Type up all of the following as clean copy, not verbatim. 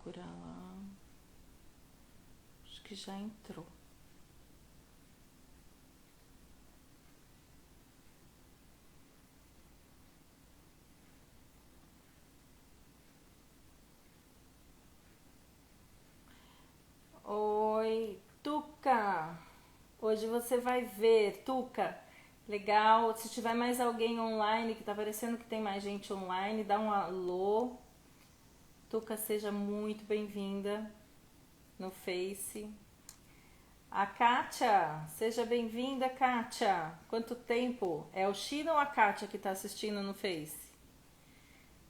procurar lá. Acho que já entrou. Oi, Tuca! Hoje você vai ver, Tuca. Legal. Se tiver mais alguém online, que tá parecendo que tem mais gente online, dá um alô. Tuca, seja muito bem-vinda no Face. A Kátia, seja bem-vinda, Kátia. Quanto tempo? É o Chino ou a Kátia que tá assistindo no Face?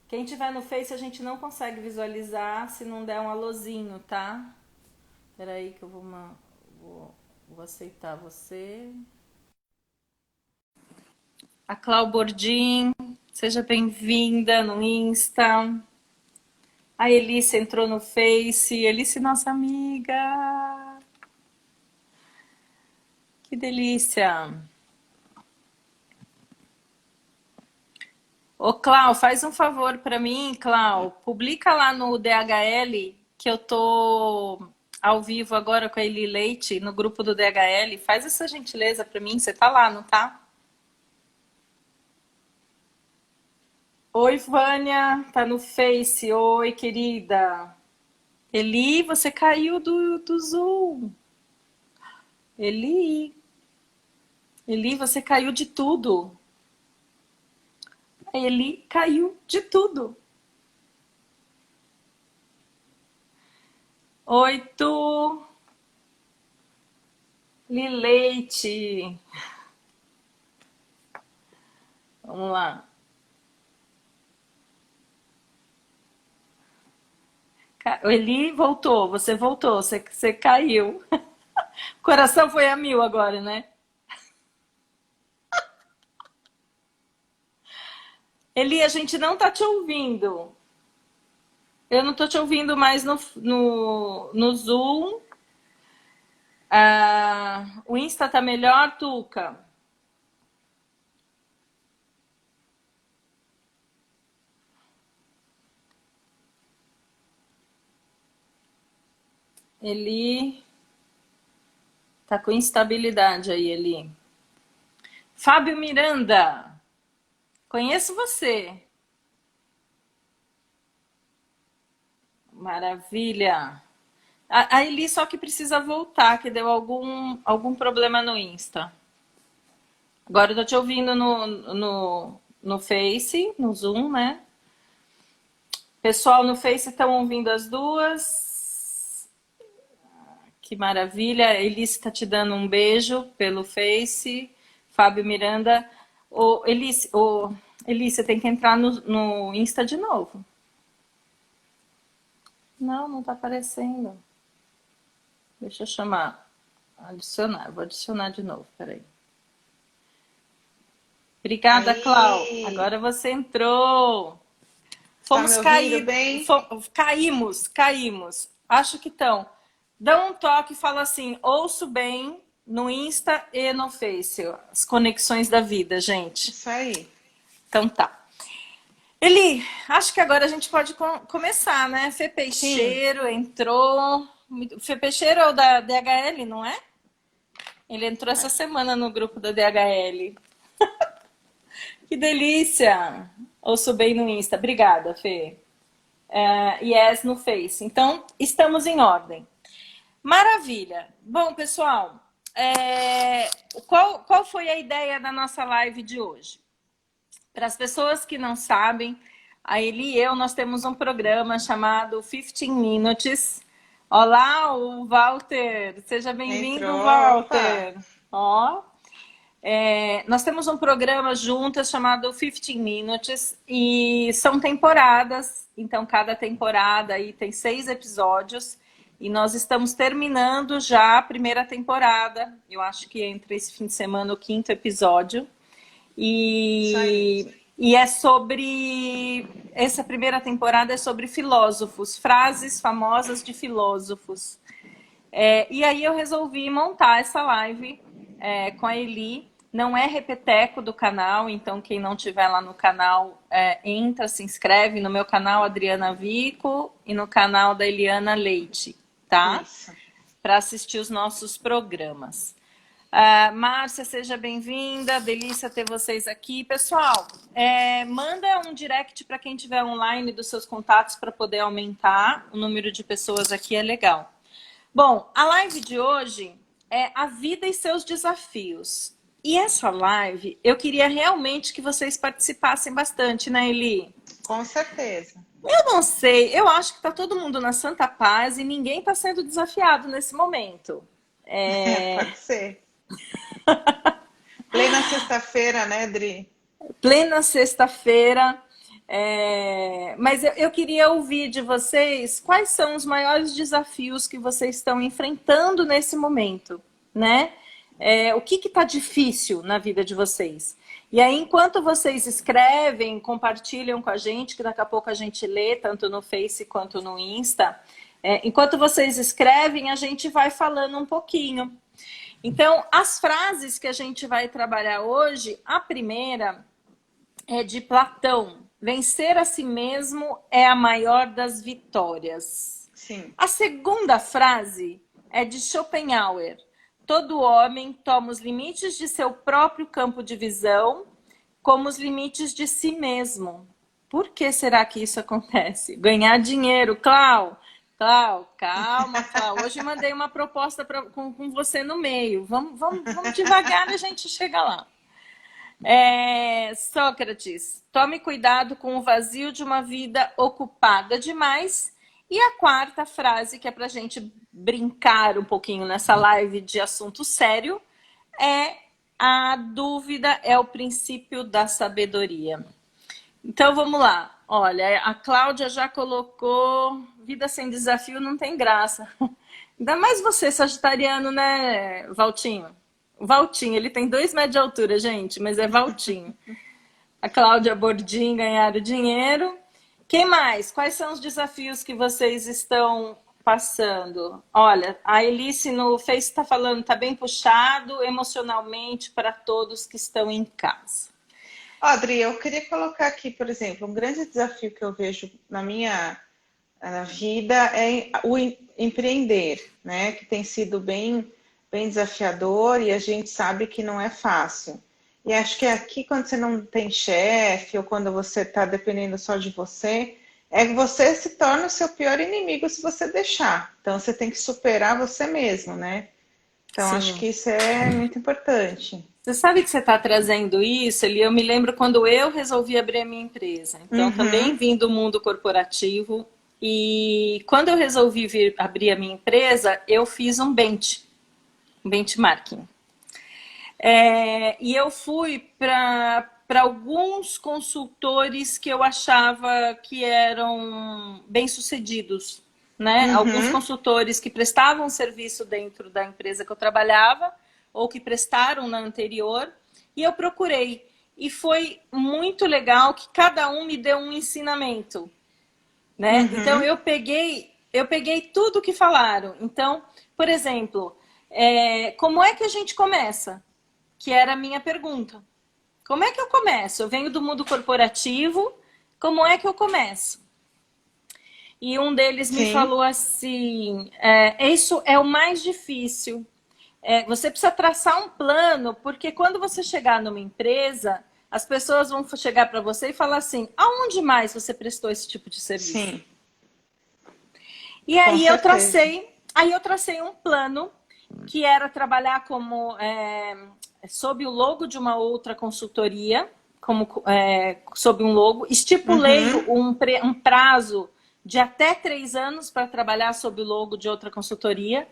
Quem tiver no Face a gente não consegue visualizar se não der um alôzinho, tá? Peraí que eu vou aceitar você. A Clau Bordim, seja bem-vinda no Insta. A Elice entrou no Face. Elice, nossa amiga. Que delícia. Ô, Clau, faz um favor pra mim, Clau. Publica lá no DHL que eu tô ao vivo agora com a Eli Leite no grupo do DHL. Faz essa gentileza pra mim. Você tá lá, não tá? Oi, Vânia, tá no Face. Oi, querida. Eli, você caiu do Zoom. Eli, Eli, você caiu de tudo. A Eli caiu de tudo. Oi, Tu. Lileite. Vamos lá. O Eli voltou, você caiu. O coração foi a mil agora, né? Eli, a gente não tá te ouvindo. Eu não tô te ouvindo mais no Zoom. Ah, o Insta tá melhor, Tuca? Eli tá com instabilidade aí, Eli. Fábio Miranda, conheço você. Maravilha. A Eli só que precisa voltar, que deu algum problema no Insta. Agora eu tô te ouvindo no Face, no Zoom, né? Pessoal no Face estão ouvindo as duas. Que maravilha. A Eli está te dando um beijo pelo Face. Fábio Miranda. Eli, você tem que entrar no Insta de novo. Não, não tá aparecendo. Deixa eu chamar. Adicionar. Vou adicionar de novo, peraí. Obrigada, Clau. Aí, Agora você entrou. tá me Fomos ouvindo cair, bem? caímos. Acho que estão. Dá um toque e fala assim: ouço bem no Insta e no Face. As conexões da vida, gente. Isso aí. Então tá. Eli, acho que agora a gente pode começar, né? Fê Sim, Peixeiro entrou. Fê Peixeiro é o da DHL, não é? Ele entrou essa semana no grupo da DHL. Que delícia! Ouço bem no Insta. Obrigada, Fê. Yes no Face. Então, estamos em ordem. Maravilha. Bom, pessoal, qual foi a ideia da nossa live de hoje? Para as pessoas que não sabem, a Eli e eu, nós temos um programa chamado 15 Minutes. Olá, o Walter. Seja bem-vindo, entrou. Opa! Walter. Ó, nós temos um programa juntas chamado 15 Minutes e são temporadas. Então, cada temporada aí tem 6 episódios e nós estamos terminando já a primeira temporada. Eu acho que entre esse fim de semana o quinto episódio. Isso aí. E é sobre. Essa primeira temporada é sobre filósofos, frases famosas de filósofos. E aí eu resolvi montar essa live com a Eli Não é repeteco do canal, então quem não tiver lá no canal, entra, se inscreve no meu canal Adriana Vico e no canal da Eliana Leite, tá? Isso. Para assistir os nossos programas. Márcia, seja bem-vinda, delícia ter vocês aqui. Pessoal, manda um direct para quem estiver online dos seus contatos para poder aumentar o número de pessoas aqui, é legal. Bom, a live de hoje é a vida e seus desafios. E essa live, eu queria realmente que vocês participassem bastante, né, Eli? Com certeza. Eu não sei, eu acho que está todo mundo na santa paz e ninguém está sendo desafiado nesse momento. Pode ser. Plena sexta-feira, né, Dri? Plena sexta-feira. Mas eu queria ouvir de vocês quais são os maiores desafios que vocês estão enfrentando nesse momento, né? O que está difícil na vida de vocês? E aí, enquanto vocês escrevem, compartilham com a gente, que daqui a pouco a gente lê, tanto no Face quanto no Insta, enquanto vocês escrevem, a gente vai falando um pouquinho. Então, as frases que a gente vai trabalhar hoje, a primeira é de Platão. Vencer a si mesmo é a maior das vitórias. Sim. A segunda frase é de Schopenhauer. Todo homem toma os limites de seu próprio campo de visão como os limites de si mesmo. Por que será que isso acontece? Ganhar dinheiro, Clau, calma, Clau. Hoje mandei uma proposta com você no meio. Vamos devagar e a gente chega lá. Sócrates, tome cuidado com o vazio de uma vida ocupada demais. E a quarta frase, que é para a gente brincar um pouquinho nessa live de assunto sério, é: a dúvida é o princípio da sabedoria. Então vamos lá. Olha, a Cláudia já colocou: vida sem desafio não tem graça. Ainda mais você, sagitariano, né, Valtinho? Valtinho, ele tem 2 metros de altura, gente, mas é Valtinho. A Cláudia Bordim, ganhar o dinheiro. Quem mais? Quais são os desafios que vocês estão passando? Olha, a Elice no Face está falando, está bem puxado emocionalmente para todos que estão em casa. Adri, eu queria colocar aqui, por exemplo, um grande desafio que eu vejo na minha vida é o empreender, né? Que tem sido bem desafiador e a gente sabe que não é fácil. E acho que aqui, quando você não tem chefe ou quando você está dependendo só de você, você se torna o seu pior inimigo se você deixar. Então, você tem que superar você mesmo, né? Então, Sim. acho que isso é muito importante. Você sabe que você está trazendo isso, Eli? Eu me lembro quando eu resolvi abrir a minha empresa. Então, também vim do mundo corporativo. E quando eu resolvi abrir a minha empresa, eu fiz um benchmarking. E eu fui para alguns consultores que eu achava que eram bem-sucedidos, né? Alguns consultores que prestavam serviço dentro da empresa que eu trabalhava ou que prestaram na anterior, e eu procurei. E foi muito legal que cada um me deu um ensinamento, né? Então eu peguei tudo que falaram. Então, por exemplo, como é que a gente começa? Que era a minha pergunta. Como é que eu começo? Eu venho do mundo corporativo, como é que eu começo? E um deles me falou assim, isso é o mais difícil. Você precisa traçar um plano, porque quando você chegar numa empresa, as pessoas vão chegar para você e falar assim, aonde mais você prestou esse tipo de serviço? Sim. E aí eu tracei um plano que era trabalhar como sob o logo de uma outra consultoria, sob um logo, estipulei um prazo de até 3 anos para trabalhar sob o logo de outra consultoria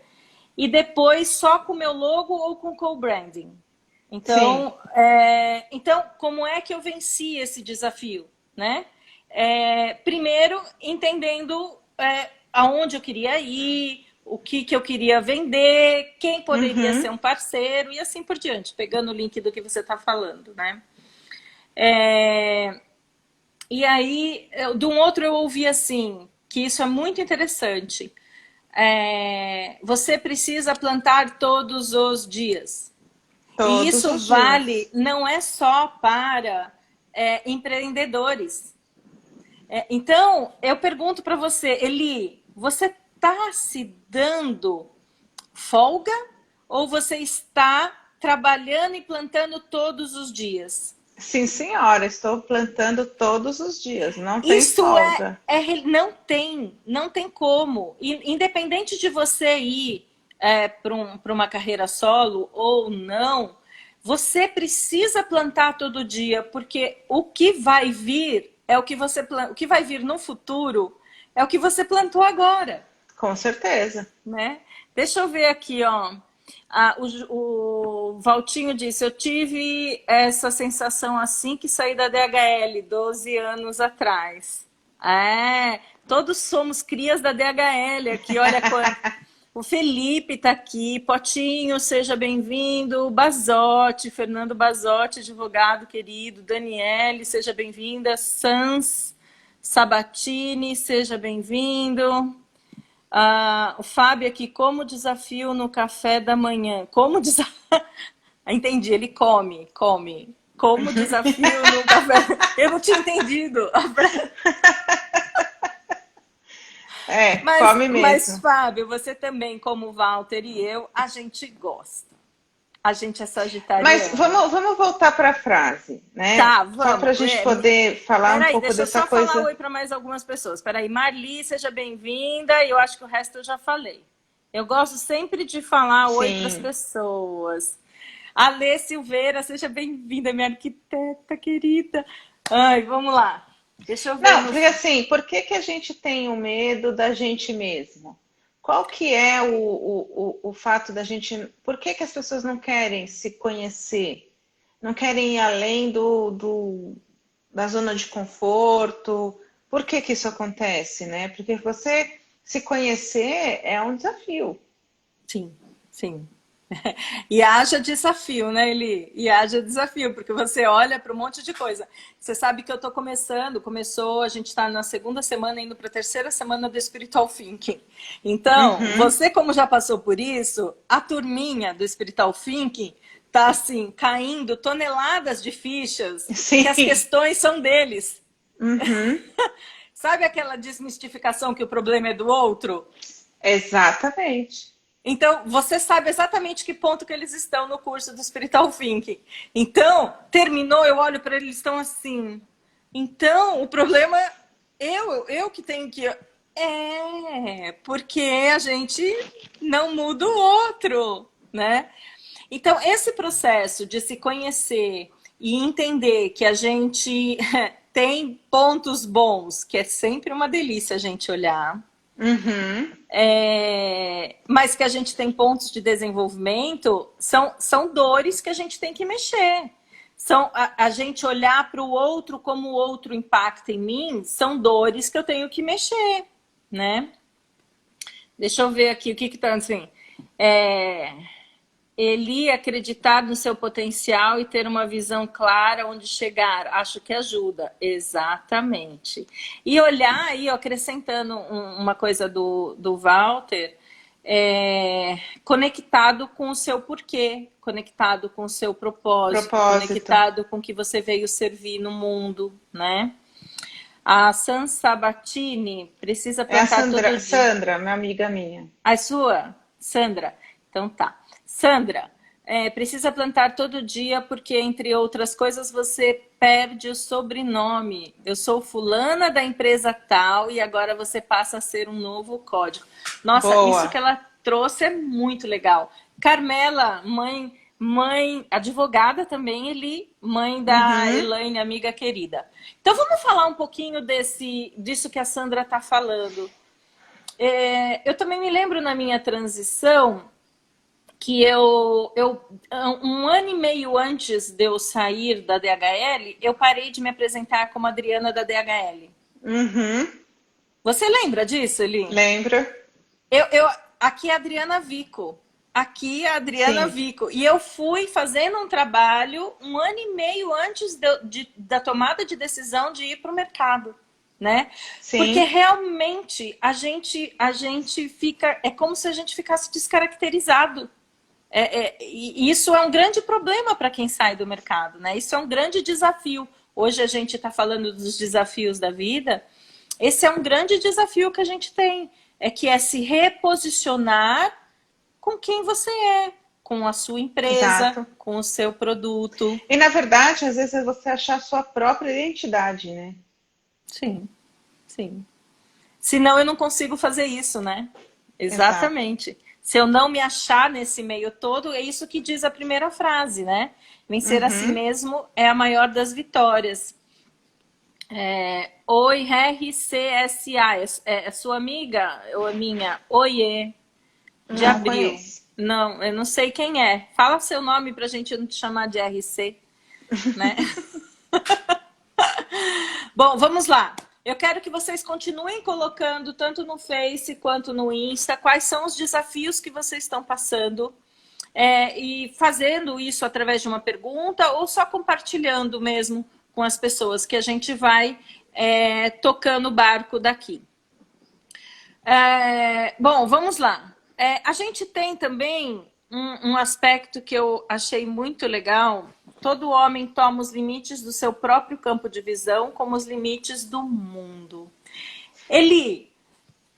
e depois só com o meu logo ou com co-branding. Então, como é que eu venci esse desafio, né? Primeiro, entendendo aonde eu queria ir, o que eu queria vender, quem poderia ser um parceiro e assim por diante, pegando o link do que você está falando, né? E aí, de um outro eu ouvi assim, que isso é muito interessante. Você precisa plantar todos os dias. E Todos isso os vale, dias. não é só para empreendedores. Então, eu pergunto para você, Eli, você está se dando folga ou você está trabalhando e plantando todos os dias? Sim, senhora, estou plantando todos os dias, não tem Isso folga. não tem como. Independente de você ir para uma carreira solo ou não, você precisa plantar todo dia, porque o que vai vir é o que vai vir no futuro é o que você plantou agora, Com certeza. né? Deixa eu ver aqui, ó. O Valtinho disse: eu tive essa sensação assim que saí da DHL 12 anos atrás. É, todos somos crias da DHL aqui, olha quanto. O Felipe tá aqui, Potinho, seja bem-vindo. Basotti, Fernando Basotti, advogado querido. Daniele, seja bem-vinda. Sans Sabatini, seja bem-vindo. O Fábio aqui, como desafio no café da manhã. Como desafio. Entendi, ele come, come. Como desafio no café. Eu não tinha entendido. É, come Mas, mesmo. Fábio, você também, como o Walter e eu, a gente gosta. A gente é Mas sagitariano. vamos voltar para a frase, né? Tá, Só para vamos. a gente poder falar um Peraí, pouco deixa eu dessa só falar coisa. oi para mais algumas pessoas. Peraí, Marli, seja bem-vinda. Eu acho que o resto eu já falei. Eu gosto sempre de falar oi para as Sim. pessoas. Alê Silveira, seja bem-vinda, minha arquiteta querida. Ai, vamos lá. Deixa eu ver Não, no. porque assim, por que que a gente tem o medo da gente mesmo? Qual que é o fato da gente. Por que que as pessoas não querem se conhecer? Não querem ir além da zona de conforto? Por que que isso acontece, né? Porque você se conhecer é um desafio. Sim, sim. E haja desafio, né, Eli? E haja desafio, porque você olha para um monte de coisa. Você sabe que eu estou começou, a gente está na segunda semana, indo para a terceira semana do Spiritual Thinking. Então, Uhum. você como já passou por isso, a turminha do Spiritual Thinking tá assim, caindo toneladas de fichas que as Sim. questões são deles. Uhum. Sabe aquela desmistificação que o problema é do outro? Exatamente. Então, você sabe exatamente que ponto que eles estão no curso do Spiritual Thinking. Então, terminou, eu olho para eles, estão assim. Então, o problema, eu que tenho que. Porque a gente não muda o outro, né? Então, esse processo de se conhecer e entender que a gente tem pontos bons, que é sempre uma delícia a gente olhar, Uhum. mas que a gente tem pontos de desenvolvimento, são dores que a gente tem que mexer. São a gente olhar para o outro como o outro impacta em mim, são dores que eu tenho que mexer, né? Deixa eu ver aqui o que está assim. É, Eli acreditar no seu potencial e ter uma visão clara onde chegar, acho que ajuda. Exatamente. E olhar aí, ó, acrescentando uma coisa do Walter, conectado com o seu porquê, conectado com o seu propósito, Propósito. conectado com o que você veio servir no mundo, né? A San Sabatini precisa É a plantar todo dia. Sandra, minha amiga minha. A sua, Sandra? Então tá. Sandra, precisa plantar todo dia porque, entre outras coisas, você perde o sobrenome. Eu sou fulana da empresa tal e agora você passa a ser um novo código. Nossa, isso que Boa. ela trouxe é muito legal. Carmela, mãe, advogada também, Eli, mãe da Uhum. Elaine, amiga querida. Então vamos falar um pouquinho disso que a Sandra está falando. Eu também me lembro na minha transição que um ano e meio antes de eu sair da DHL, eu parei de me apresentar como Adriana da DHL. Uhum. Você lembra disso, Eli? Lembra? Aqui é a Adriana Vico. Aqui é a Adriana Sim. Vico. E eu fui fazendo um trabalho um ano e meio antes da tomada de decisão de ir para o mercado, né? Porque Sim. realmente a gente fica. É como se a gente ficasse descaracterizado. E isso é um grande problema para quem sai do mercado, né? Isso é um grande desafio. Hoje a gente está falando dos desafios da vida. Esse é um grande desafio que a gente tem, que é se reposicionar com quem você é, com a sua empresa, Exato. com o seu produto. E na verdade, às vezes é você achar a sua própria identidade, né? Sim, sim. Senão eu não consigo fazer isso, né? Exato. Exatamente. Se eu não me achar nesse meio todo, é isso que diz a primeira frase, né? Vencer a si Uhum. mesmo é a maior das vitórias. Oi, RCSA, é sua amiga ou é minha? Oiê, de Não abril. conheço. Não, eu não sei quem é. Fala seu nome pra gente não te chamar de RC, né? Bom, vamos lá. Eu quero que vocês continuem colocando, tanto no Face quanto no Insta, quais são os desafios que vocês estão passando. E fazendo isso através de uma pergunta ou só compartilhando mesmo com as pessoas, que a gente vai tocando o barco daqui. Bom, vamos lá. A gente tem também um aspecto que eu achei muito legal. Todo homem toma os limites do seu próprio campo de visão como os limites do mundo. Eli,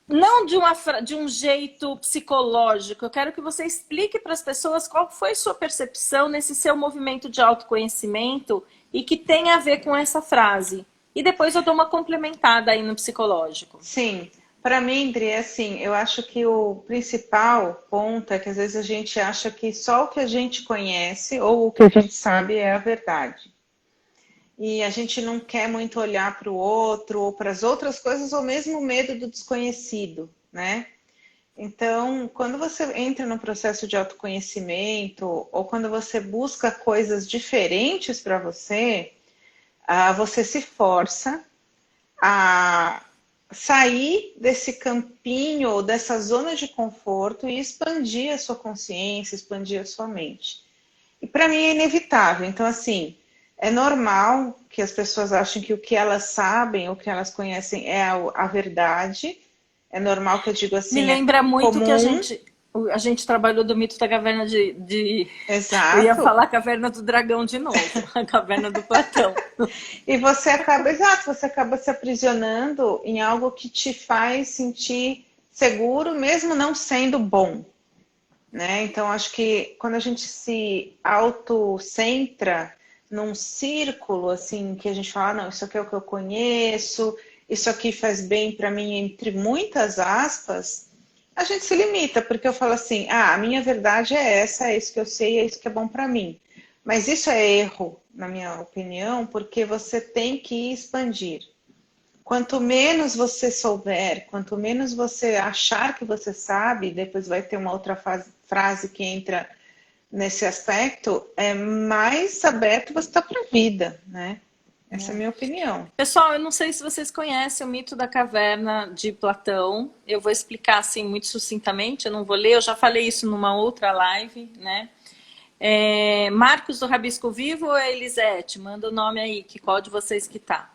não de um jeito psicológico, eu quero que você explique para as pessoas qual foi sua percepção nesse seu movimento de autoconhecimento e que tem a ver com essa frase. E depois eu dou uma complementada aí no psicológico. Sim, para mim, Dri, assim, eu acho que o principal ponto é que às vezes a gente acha que só o que a gente conhece ou o que a gente sabe é a verdade. E a gente não quer muito olhar para o outro ou para as outras coisas, ou mesmo o medo do desconhecido, né? Então, quando você entra no processo de autoconhecimento ou quando você busca coisas diferentes para você, você se força a sair desse campinho ou dessa zona de conforto e expandir a sua consciência, expandir a sua mente. E para mim é inevitável. Então, assim, é normal que as pessoas achem que o que elas sabem, o que elas conhecem é a verdade. É normal que eu digo Me assim, é lembra muito que comum. a gente trabalhou do mito da caverna eu ia Exato. falar caverna do dragão de novo, a caverna do Platão. E você acaba, exato, você acaba se aprisionando em algo que te faz sentir seguro, mesmo não sendo bom, né? Então, acho que quando a gente se autocentra num círculo, assim, que a gente fala, não, isso aqui é o que eu conheço, isso aqui faz bem para mim, entre muitas aspas, a gente se limita, porque eu falo assim, a minha verdade é essa, é isso que eu sei, é isso que é bom para mim. Mas isso é erro, na minha opinião, porque você tem que expandir. Quanto menos você souber, quanto menos você achar que você sabe, depois vai ter uma outra frase que entra nesse aspecto, é mais aberto você está para a vida, né? Essa é a minha opinião. Pessoal, eu não sei se vocês conhecem o mito da caverna de Platão. Eu vou explicar assim muito sucintamente, eu não vou ler, eu já falei isso numa outra live, né? Marcos do Rabisco Vivo ou é Elisete? Manda o nome aí, que qual de vocês que tá.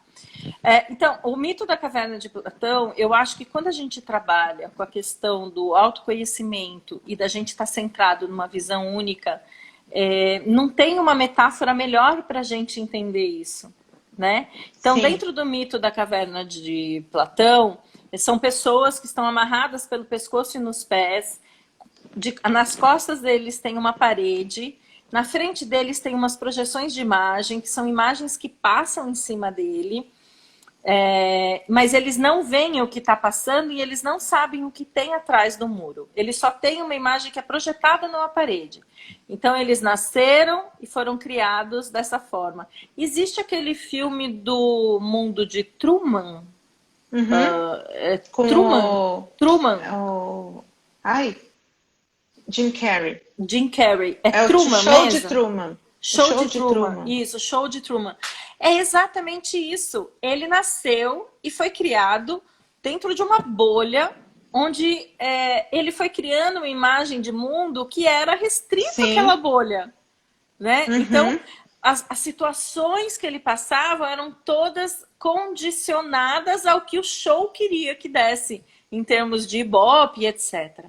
Então, o mito da caverna de Platão, eu acho que quando a gente trabalha com a questão do autoconhecimento e da gente estar centrado numa visão única, não tem uma metáfora melhor para a gente entender isso, né? Então, Sim, dentro do mito da caverna de Platão, são pessoas que estão amarradas pelo pescoço e nos pés, nas costas deles tem uma parede, na frente deles tem umas projeções de imagem, que são imagens que passam em cima dele, mas eles não veem o que está passando e eles não sabem o que tem atrás do muro. Eles só têm uma imagem que é projetada numa parede. Então eles nasceram e foram criados dessa forma. Existe aquele filme do mundo de Truman? uhum. Com Truman? Truman? ai, Jim Carrey. Jim Carrey. É É o Truman show de mesmo? Truman. O Show show de de Truman, Truman. isso, show de Truman. É exatamente isso. Ele nasceu e foi criado dentro de uma bolha onde ele foi criando uma imagem de mundo que era restrito àquela Sim. bolha, né? Então, Uhum. as situações que ele passava eram todas condicionadas ao que o show queria que desse, em termos de ibope, etc.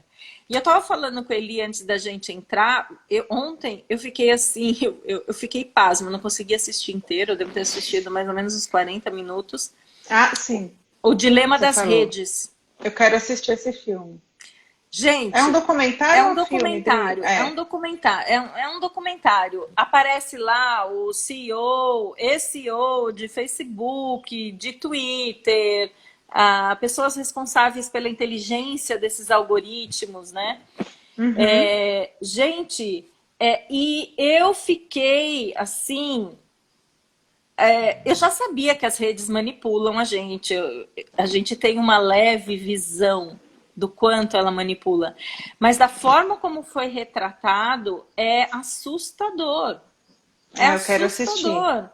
E eu tava falando com a Eli antes da gente entrar. Ontem eu fiquei assim, eu fiquei pasma, não consegui assistir inteiro, eu devo ter assistido mais ou menos uns 40 minutos. Ah, sim, O Dilema você das falou. Redes. Eu quero assistir esse filme. É um Gente, documentário ou um filme, Dri? é um É. documentário, é um documentário. Aparece lá o CEO, ex-CEO de Facebook, de Twitter, pessoas responsáveis pela inteligência desses algoritmos, né? Uhum. Gente, e eu fiquei assim. Eu já sabia que as redes manipulam a gente. A gente tem uma leve visão do quanto ela manipula. Mas da forma como foi retratado, é assustador. É É, eu quero assistir. assustador.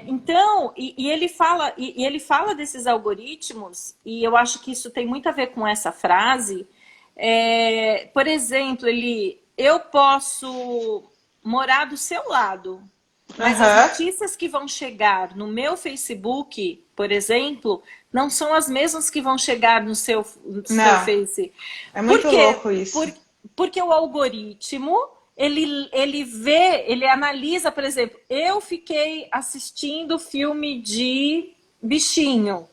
Então, e ele fala desses algoritmos, e eu acho que isso tem muito a ver com essa frase. Por exemplo, eu posso morar do seu lado, mas as Aham. notícias que vão chegar no meu Facebook, por exemplo, não são as mesmas que vão chegar no seu Não, Face. é Por muito quê? louco isso. Porque o algoritmo, ele vê, ele analisa, por exemplo, eu fiquei assistindo filme de bichinho.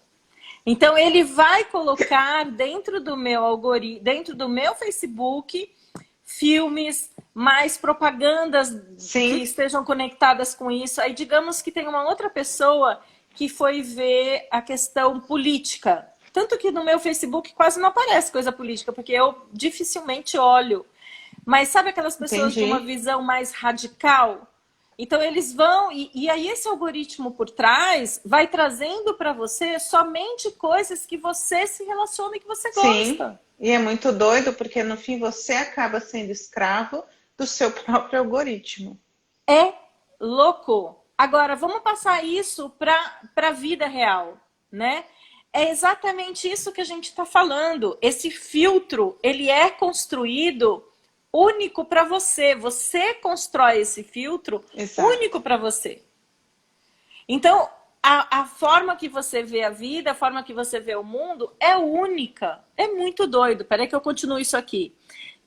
Então ele vai colocar dentro do meu algoritmo, dentro do meu Facebook, filmes, mais propagandas que Sim, estejam conectadas com isso. Aí digamos que tem uma outra pessoa que foi ver a questão política. Tanto que no meu Facebook quase não aparece coisa política, porque eu dificilmente olho. Mas sabe aquelas pessoas de uma entendi. visão mais radical? Então eles vão, e aí esse algoritmo por trás vai trazendo para você somente coisas que você se relaciona e que você Sim, gosta. e é muito doido porque no fim você acaba sendo escravo do seu próprio algoritmo. É louco. Agora, vamos passar isso para a vida real, né? É exatamente isso que a gente está falando. Esse filtro, ele é construído único para você. Você constrói esse filtro Exato. único para você. Então, a forma que você vê a vida, a forma que você vê o mundo é única. É muito doido. Peraí que eu continuo isso aqui.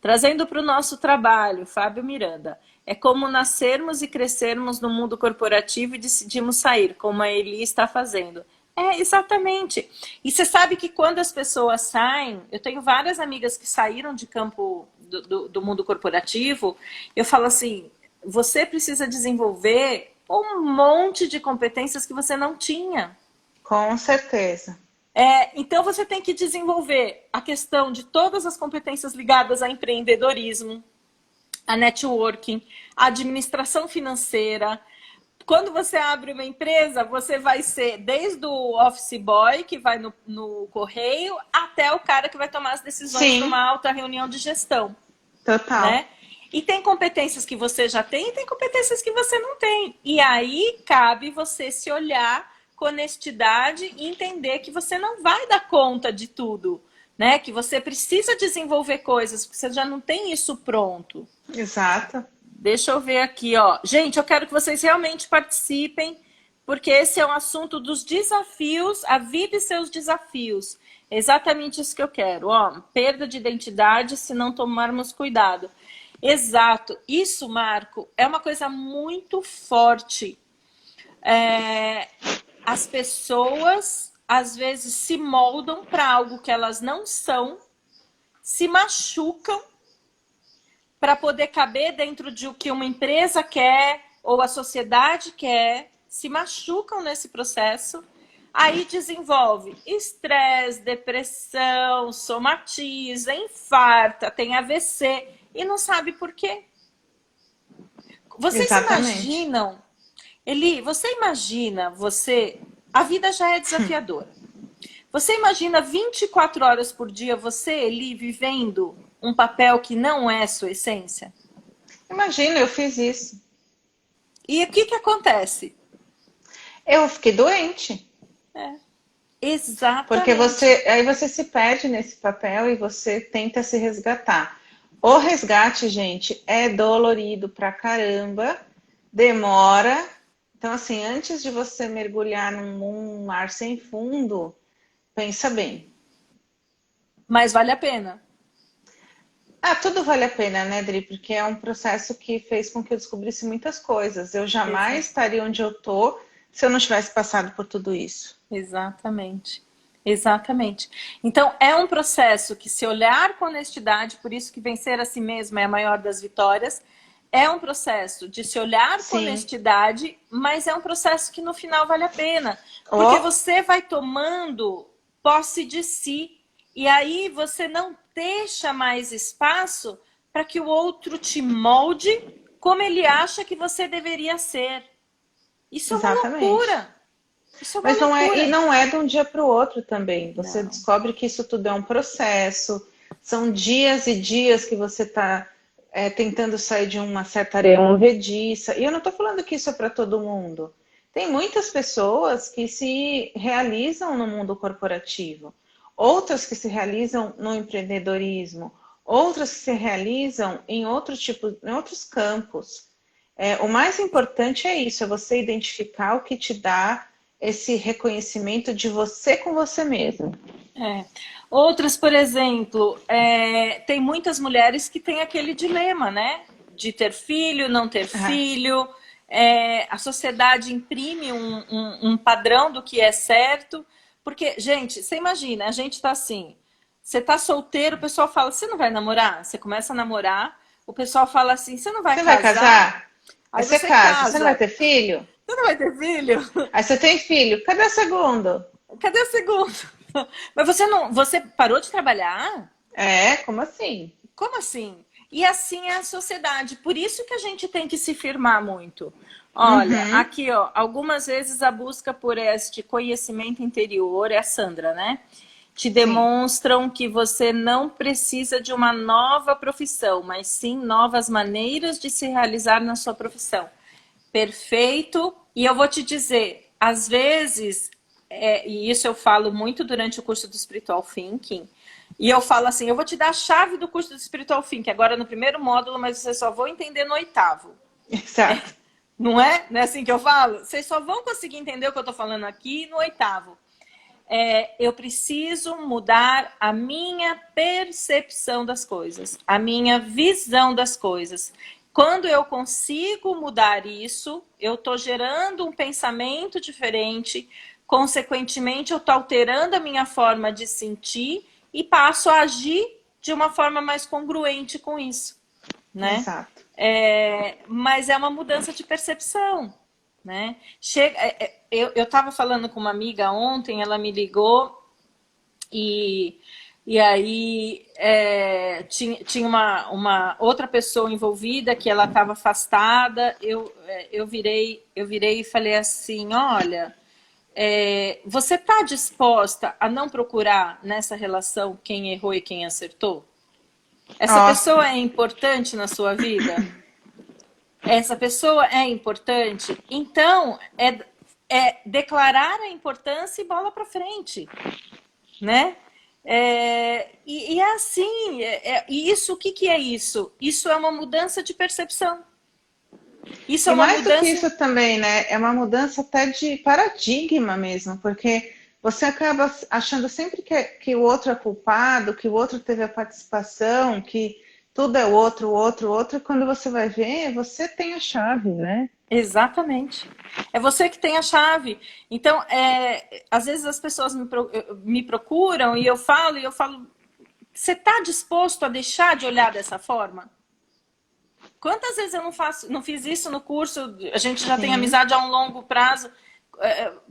Trazendo para o nosso trabalho, Fábio Miranda. É como nascermos e crescermos no mundo corporativo e decidimos sair, como a Eli está fazendo. É, exatamente. E você sabe que quando as pessoas saem, eu tenho várias amigas que saíram de campo do mundo corporativo, eu falo assim, você precisa desenvolver um monte de competências que você não tinha. Com certeza. Então você tem que desenvolver a questão de todas as competências ligadas a empreendedorismo, a networking, a administração financeira. Quando você abre uma empresa, você vai ser desde o office boy, que vai no correio, até o cara que vai tomar as decisões numa Sim, alta reunião de gestão, total. né? E tem competências que você já tem e tem competências que você não tem. E aí cabe você se olhar com honestidade e entender que você não vai dar conta de tudo, né? Que você precisa desenvolver coisas, porque você já não tem isso pronto. Exato. Deixa eu ver aqui, ó. Gente, eu quero que vocês realmente participem, porque esse é um assunto dos desafios, a vida e seus desafios. É exatamente isso que eu quero, ó. Perda de identidade se não tomarmos cuidado. Exato. Isso, Marco, é uma coisa muito forte. É, as pessoas às vezes se moldam para algo que elas não são, se machucam para poder caber dentro de o que uma empresa quer ou a sociedade quer, se machucam nesse processo, aí desenvolve estresse, depressão, somatiza, infarta, tem AVC e não sabe por quê. Vocês Exatamente. imaginam, Eli, você imagina você, a vida já é desafiadora. Você imagina 24 horas por dia você, Eli, vivendo um papel que não é sua essência? Imagina, eu fiz isso. E o que acontece? Eu fiquei doente. Porque Exatamente. aí você se perde nesse papel e você tenta se resgatar. O resgate, gente, é dolorido pra caramba, demora. Então, assim, antes de você mergulhar num mar sem fundo, pensa bem. Mas vale a pena. Ah, tudo vale a pena, né, Dri? Porque é um processo que fez com que eu descobrisse muitas coisas. Eu jamais Exa- estaria onde eu tô se eu não tivesse passado por tudo isso. Exatamente. Exatamente. Então, é um processo que, se olhar com honestidade, por isso que vencer a si mesmo é a maior das vitórias, é um processo de se olhar com Sim. honestidade, mas é um processo que no final vale a pena, porque Oh, você vai tomando posse de si, e aí você não deixa mais espaço para que o outro te molde como ele acha que você deveria ser. Isso é uma exatamente. loucura. Isso é uma Mas não é, e loucura. não é de um dia para o outro também. Você Não. descobre que isso tudo é um processo, são dias e dias que você está tentando sair de uma certa areia movediça. E eu não estou falando que isso é para todo mundo. Tem muitas pessoas que se realizam no mundo corporativo, outras que se realizam no empreendedorismo, outras que se realizam em outro tipo, em outros campos. O mais importante é isso, é você identificar o que te dá esse reconhecimento de você com você mesmo. É. Outras, por exemplo, tem muitas mulheres que têm aquele dilema, né? De ter filho, não ter Ah, filho. A sociedade imprime um padrão do que é certo. Porque, gente, você imagina, a gente tá assim, você tá solteiro, o pessoal fala, você não vai namorar? Você começa a namorar, o pessoal fala assim, você não vai você vai casar? casar? Aí Aí você você casa, você não vai casa, ter filho? você não vai ter filho? Aí você tem filho, cadê o segundo? Cadê o segundo? Mas você não, você parou de trabalhar? Como assim? Como assim? E assim é a sociedade. Por isso que a gente tem que se firmar muito. Olha, Uhum, aqui, ó, algumas vezes a busca por este conhecimento interior é a Sandra, né? Te sim, demonstram que você não precisa de uma nova profissão, mas sim novas maneiras de se realizar na sua profissão. Perfeito. E eu vou te dizer, às vezes, e isso eu falo muito durante o curso do Spiritual Thinking, e eu falo assim, eu vou te dar a chave do curso do Spiritual Thinking, agora no primeiro módulo, mas você só vão entender no oitavo. exato. Não é? Não é assim que eu falo? Vocês só vão conseguir entender o que eu estou falando aqui no oitavo. Eu preciso mudar a minha percepção das coisas, a minha visão das coisas. Quando eu consigo mudar isso, eu estou gerando um pensamento diferente, consequentemente, eu estou alterando a minha forma de sentir e passo a agir de uma forma mais congruente com isso, né? Exato. Mas é uma mudança de percepção, né? Eu estava falando com uma amiga ontem, ela me ligou e aí tinha uma outra pessoa envolvida que ela estava afastada. Eu virei e falei assim, olha, você está disposta a não procurar nessa relação quem errou e quem acertou? Essa Nossa, pessoa é importante na sua vida? Essa pessoa é importante? Então, é declarar a importância e bola para frente, né? E é assim, e isso, o que, que é isso? Isso é uma mudança de percepção. Isso é e uma mais do que mudança. isso também, né? É uma mudança até de paradigma mesmo, porque você acaba achando sempre que o outro é culpado, que o outro teve a participação, que tudo é o outro, e quando você vai ver, você tem a chave, né? Exatamente. É você que tem a chave. Então, às vezes as pessoas me procuram e eu falo, você está disposto a deixar de olhar dessa forma? Quantas vezes eu não fiz isso no curso? A gente já tem Sim. amizade a um longo prazo.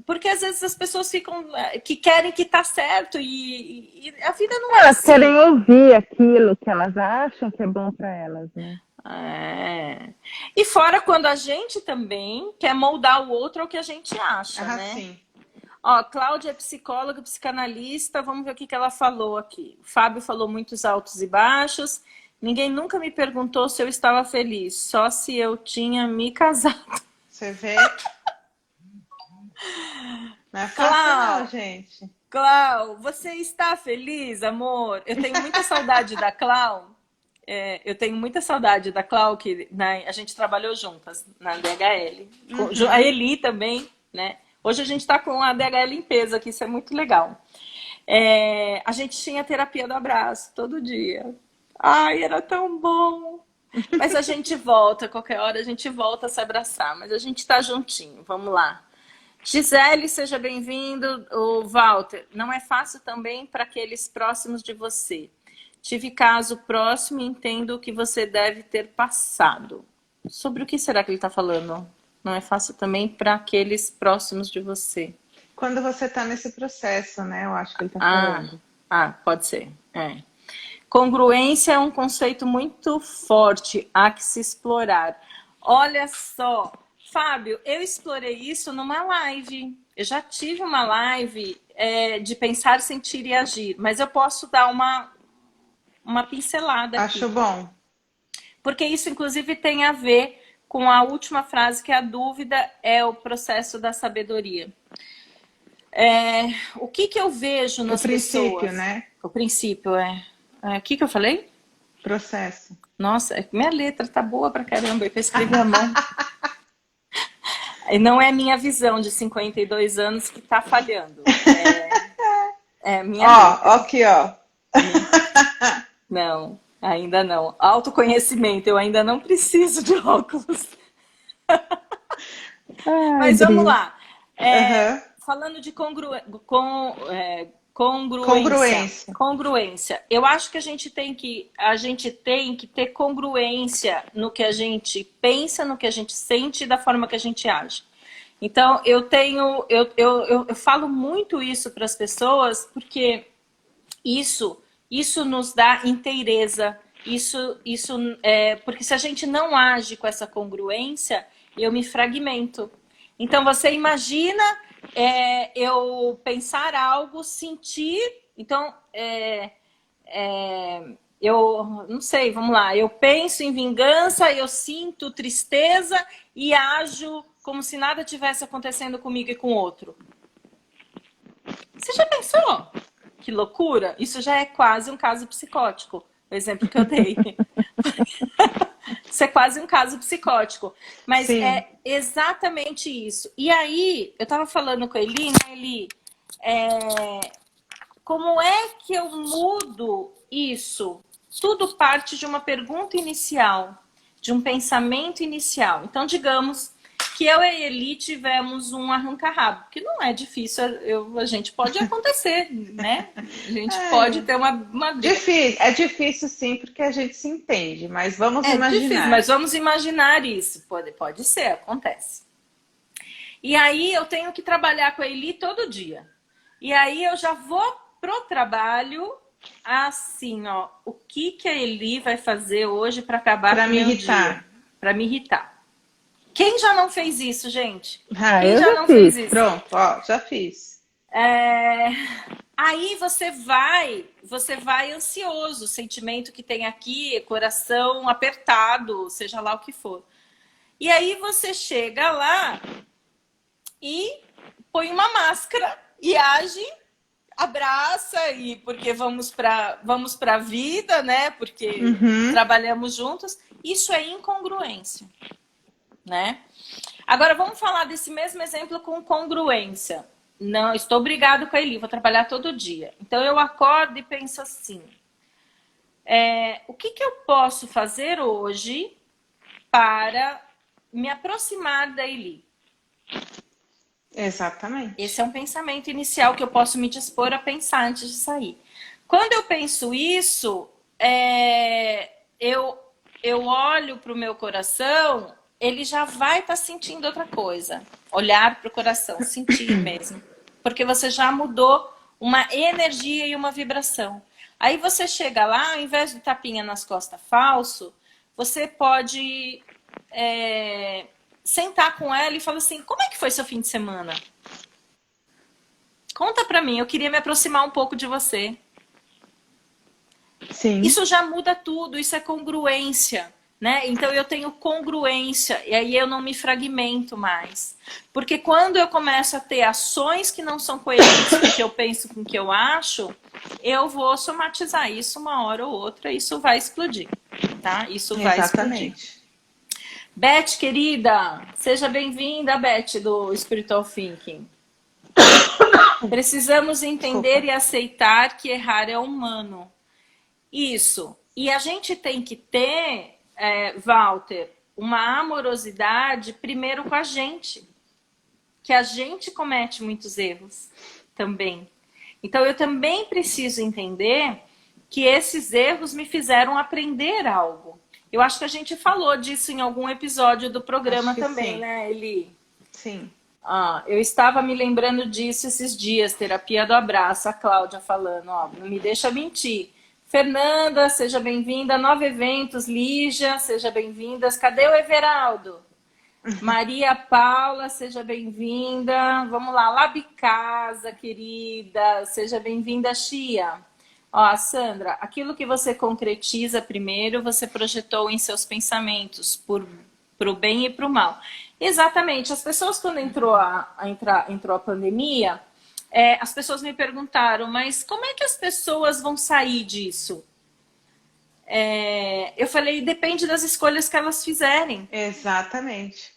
Porque às vezes as pessoas ficam que querem que tá certo e a vida não é Elas querem assim. ouvir aquilo que elas acham que é bom para elas, né? E fora quando a gente também quer moldar o outro ao que a gente acha, Ah, né? sim. Ó, Cláudia é psicóloga, psicanalista, vamos ver o que que ela falou aqui. O Fábio falou muitos altos e baixos. Ninguém nunca me perguntou se eu estava feliz, só se eu tinha me casado. Você vê? Não é fácil não, Clau, gente. Clau, você está feliz, amor? Eu tenho muita saudade da Clau. Eu tenho muita saudade da Clau, que a gente trabalhou juntas na DHL. A Uhum. Eli também, né? Hoje a gente está com a DHL limpeza, que isso é muito legal. A gente tinha terapia do abraço todo dia. Ai, era tão bom. Mas a gente volta, qualquer hora a gente volta a se abraçar, mas a gente tá juntinho, vamos lá. Gisele, seja bem-vindo. O Walter, não é fácil também para aqueles próximos de você. Tive caso próximo e entendo o que você deve ter passado. Sobre o que será que ele está falando? Não é fácil também para aqueles próximos de você. Quando você está nesse processo, né? Eu acho que ele está Ah, falando. pode ser. É. Congruência é um conceito muito forte, há que se explorar. Olha só, Fábio, eu explorei isso numa live. Eu já tive uma live de pensar, sentir e agir, mas eu posso dar uma pincelada Acho aqui. bom. Porque isso, inclusive, tem a ver com a última frase, que a dúvida é o processo da sabedoria. O que eu vejo O nas princípio, pessoas? né? O princípio o que eu falei? Processo. Nossa, minha letra tá boa pra caramba, eu escrevi à mão. E não é minha visão de 52 anos que tá falhando. É minha Ó, letra. aqui, ó. Não, ainda não. Autoconhecimento, eu ainda não preciso de óculos. Ai, Mas vamos Dri. lá. É, Aham. falando de congruência. Congruência. Congruência. Eu acho que a gente tem que ter congruência no que a gente pensa, no que a gente sente e da forma que a gente age. Então, eu falo muito isso para as pessoas porque isso nos dá inteireza. Porque se a gente não age com essa congruência, eu me fragmento. Então você imagina eu pensar algo, sentir. Então eu não sei, vamos lá. Eu penso em vingança, eu sinto tristeza e ajo como se nada tivesse acontecendo comigo e com outro. Você já pensou? Que loucura! Isso já é quase um caso psicótico, o exemplo que eu dei. Isso é quase um caso psicótico. Mas Sim. é exatamente isso. E aí, eu tava falando com a Eli, né, Eli? Como é que eu mudo isso? Tudo parte de uma pergunta inicial, de um pensamento inicial. Então, digamos que eu e a Eli tivemos um arranca-rabo, que não é difícil, a gente pode acontecer, né? A gente pode É ter uma briga. difícil, é difícil sim, porque a gente se entende, mas vamos É difícil, imaginar. mas vamos imaginar isso. Pode ser, acontece. E aí eu tenho que trabalhar com a Eli todo dia. E aí eu já vou pro trabalho assim, ó. O que a Eli vai fazer hoje para acabar Para com o me meu dia? irritar. Para me irritar. Quem já não fez isso, gente? Ah, Quem eu já já não fez fiz. isso? Pronto, ó, já fiz. É... Aí você vai ansioso, o sentimento que tem aqui, coração apertado, seja lá o que for. E aí você chega lá e põe uma máscara e age, abraça e porque vamos para a vida, né? Porque Uhum. trabalhamos juntos. Isso é incongruência, né? Agora vamos falar desse mesmo exemplo com congruência. Não, estou brigado com a Eli, vou trabalhar todo dia. Então eu acordo e penso assim: o que eu posso fazer hoje para me aproximar da Eli? Esse Exatamente. é um pensamento inicial que eu posso me dispor a pensar antes de sair. Quando eu penso isso, eu olho para o meu coração, ele já vai estar sentindo outra coisa. Olhar para o coração, sentir mesmo. Porque você já mudou uma energia e uma vibração. Aí você chega lá, ao invés do tapinha nas costas falso, você pode sentar com ela e falar assim: como é que foi seu fim de semana? Conta pra mim, eu queria me aproximar um pouco de você. Sim. Isso já muda tudo, isso é congruência, né? Então eu tenho congruência e aí eu não me fragmento mais. Porque quando eu começo a ter ações que não são coerentes com o que eu penso, com o que eu acho, eu vou somatizar isso uma hora ou outra, isso vai explodir, tá? Isso vai explodir. Exatamente. Beth, querida, seja bem-vinda, Beth, do Spiritual Thinking. Precisamos entender Desculpa. e aceitar que errar é humano. Isso. E a gente tem que ter, Walter, uma amorosidade primeiro com a gente, que a gente comete muitos erros também. Então eu também preciso entender que esses erros me fizeram aprender algo. Eu acho que a gente falou disso em algum episódio do programa também, sim. né, Eli? Sim. Eu estava me lembrando disso esses dias, terapia do abraço, a Cláudia falando, ó, não me deixa mentir. Fernanda, seja bem-vinda. Nova Eventos, Lígia, seja bem-vindas. Cadê o Everaldo? Maria Paula, seja bem-vinda. Vamos lá, Labicasa, querida, seja bem-vinda, Chia. Ó, a Sandra, aquilo que você concretiza primeiro, você projetou em seus pensamentos, pro bem e pro mal. Exatamente, as pessoas quando entrou a pandemia, as pessoas me perguntaram, mas como é que as pessoas vão sair disso? Eu falei, depende das escolhas que elas fizerem. Exatamente.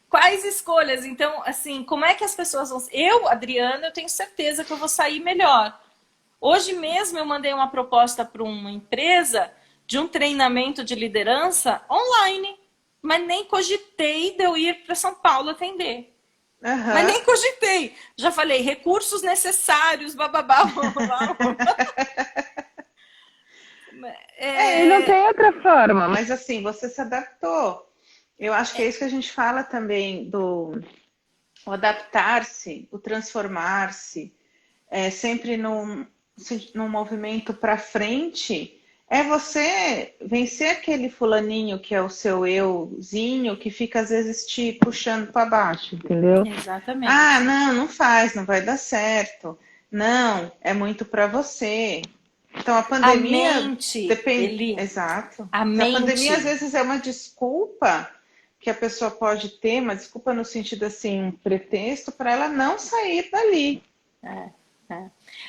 Quais escolhas? Então, assim, como é que as pessoas vão... Eu, Adriana, eu tenho certeza que eu vou sair melhor. Hoje mesmo eu mandei uma proposta para uma empresa de um treinamento de liderança online, mas nem cogitei de eu ir para São Paulo atender. Mas nem cogitei. Já falei, recursos necessários, bababá. E não tem outra forma, mas assim, você se adaptou. Eu acho que é isso que a gente fala também do adaptar-se, o transformar-se, sempre num movimento para frente, é você vencer aquele fulaninho que é o seu euzinho, que fica às vezes te puxando para baixo, entendeu? Exatamente. Ah, não faz, não vai dar certo. Não, é muito para você. Então a pandemia A mente, depende. Eli, Exato. a A pandemia às mente. vezes é uma desculpa que a pessoa pode ter, uma desculpa no sentido assim, um pretexto para ela não sair dali.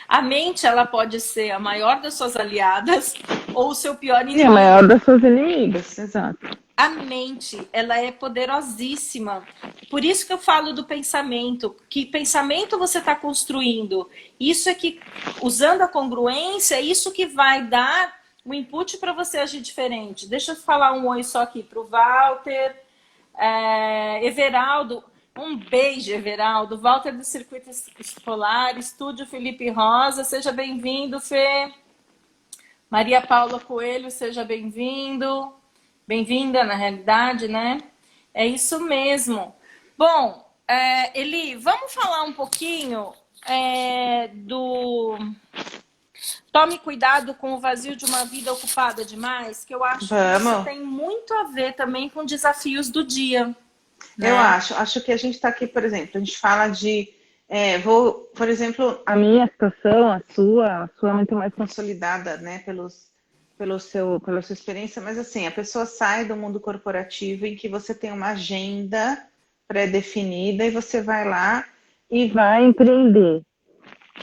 A mente, ela pode ser a maior das suas aliadas ou o seu pior inimigo. E a maior das suas inimigas, exato. A mente, ela é poderosíssima. Por isso que eu falo do pensamento. Que pensamento você está construindo? Isso é que, usando a congruência, é isso que vai dar o input para você agir diferente. Deixa eu falar um oi só aqui para o Walter, Everaldo. Um beijo, Everaldo. Walter do Circuito Escolar, Estúdio Felipe Rosa. Seja bem-vindo, Fê. Maria Paula Coelho, seja bem-vindo. Bem-vinda, na realidade, né? É isso mesmo. Bom, Eli, vamos falar um pouquinho do... Tome cuidado com o vazio de uma vida ocupada demais, que eu acho que isso tem muito a ver também com desafios do dia. Né? Eu acho que a gente está aqui, por exemplo, a gente fala de... por exemplo, a minha situação, a sua é muito mais consolidada, né, pela sua experiência, mas assim, a pessoa sai do mundo corporativo em que você tem uma agenda pré-definida e você vai lá e vai empreender.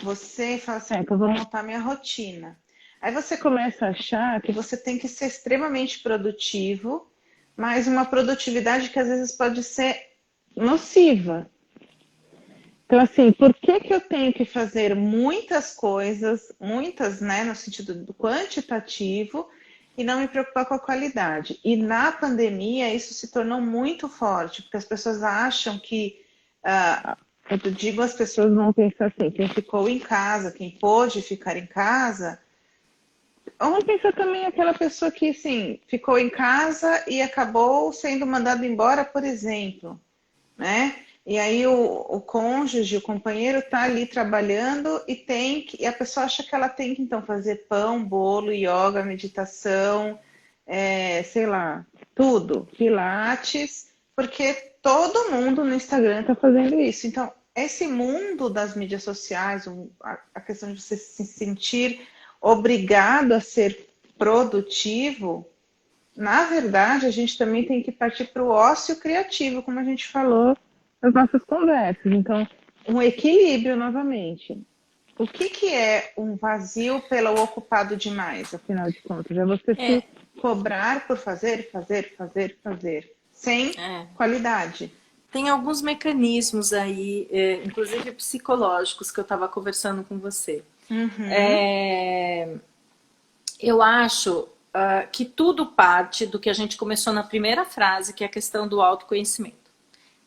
Você fala assim, então eu vou montar minha rotina. Aí você começa a achar que você tem que ser extremamente produtivo, mas uma produtividade que às vezes pode ser nociva. Então, assim, por que eu tenho que fazer muitas coisas, muitas, né, no sentido do quantitativo, e não me preocupar com a qualidade? E na pandemia isso se tornou muito forte, porque as pessoas acham que, eu digo, as pessoas vão pensar assim, quem ficou em casa, quem pôde ficar em casa, vamos pensar também aquela pessoa que, assim, ficou em casa e acabou sendo mandado embora, por exemplo, né? E aí o cônjuge, o companheiro está ali trabalhando e a pessoa acha que ela tem que então fazer pão, bolo, yoga, meditação, sei lá, tudo, pilates, porque todo mundo no Instagram está fazendo isso. Então, esse mundo das mídias sociais, a questão de você se sentir obrigado a ser produtivo, na verdade, a gente também tem que partir para o ócio criativo, como a gente falou nas nossas conversas. Então, um equilíbrio novamente. O que é um vazio pelo ocupado demais, afinal de contas? É você se cobrar por fazer, sem qualidade. Tem alguns mecanismos aí, inclusive psicológicos, que eu estava conversando com você. Uhum. Eu acho que tudo parte do que a gente começou na primeira frase, que é a questão do autoconhecimento.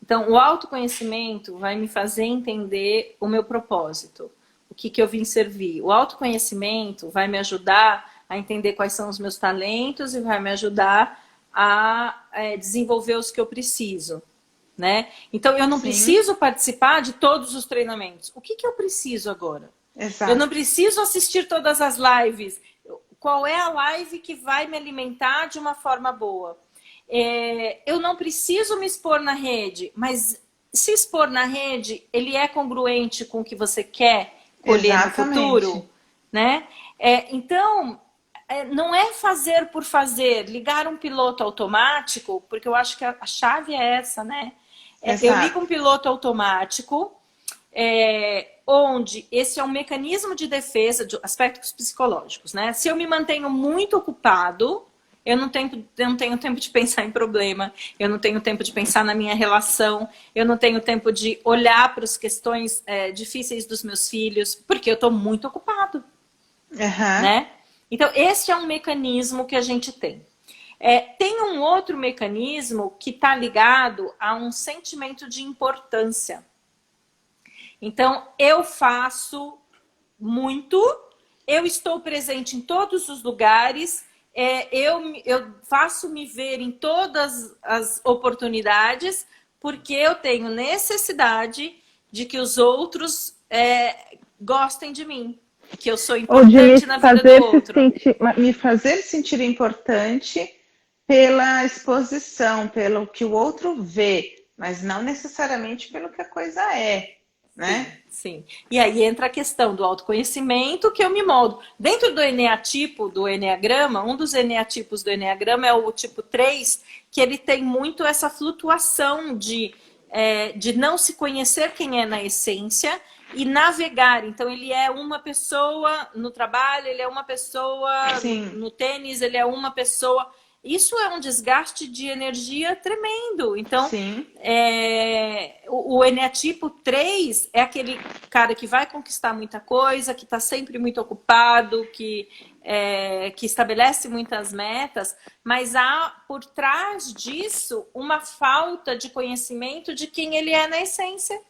Então, o autoconhecimento vai me fazer entender o meu propósito, o que eu vim servir. O autoconhecimento vai me ajudar a entender quais são os meus talentos e vai me ajudar a desenvolver os que eu preciso, né? Então, eu não preciso participar de todos os treinamentos. O que eu preciso agora? Exato. Eu não preciso assistir todas as lives. Qual é a live que vai me alimentar de uma forma boa? Eu não preciso me expor na rede, mas se expor na rede, ele é congruente com o que você quer colher no futuro, né? Então, não é fazer por fazer, ligar um piloto automático, porque eu acho que a chave é essa, né? Eu ligo um piloto automático, onde esse é um mecanismo de defesa de aspectos psicológicos, né? Se eu me mantenho muito ocupado, eu não tenho tempo de pensar em problema, eu não tenho tempo de pensar na minha relação, eu não tenho tempo de olhar para as questões difíceis dos meus filhos, porque eu estou muito ocupado, né? Então, esse é um mecanismo que a gente tem. Tem um outro mecanismo que está ligado a um sentimento de importância. Então, eu faço muito, eu estou presente em todos os lugares, eu faço me ver em todas as oportunidades, porque eu tenho necessidade de que os outros gostem de mim, que eu sou importante na vida do outro. Me fazer sentir importante pela exposição, pelo que o outro vê, mas não necessariamente pelo que a coisa é, né? Sim. E aí entra a questão do autoconhecimento, que eu me moldo. Dentro do eneatipo, do eneagrama, um dos eneatipos do eneagrama é o tipo 3, que ele tem muito essa flutuação de não se conhecer quem é na essência e navegar. Então, ele é uma pessoa no trabalho, ele é uma pessoa no tênis, ele é uma pessoa... Isso é um desgaste de energia tremendo. Então, o eneatipo 3 é aquele cara que vai conquistar muita coisa, que está sempre muito ocupado, que estabelece muitas metas, mas há por trás disso uma falta de conhecimento de quem ele é na essência.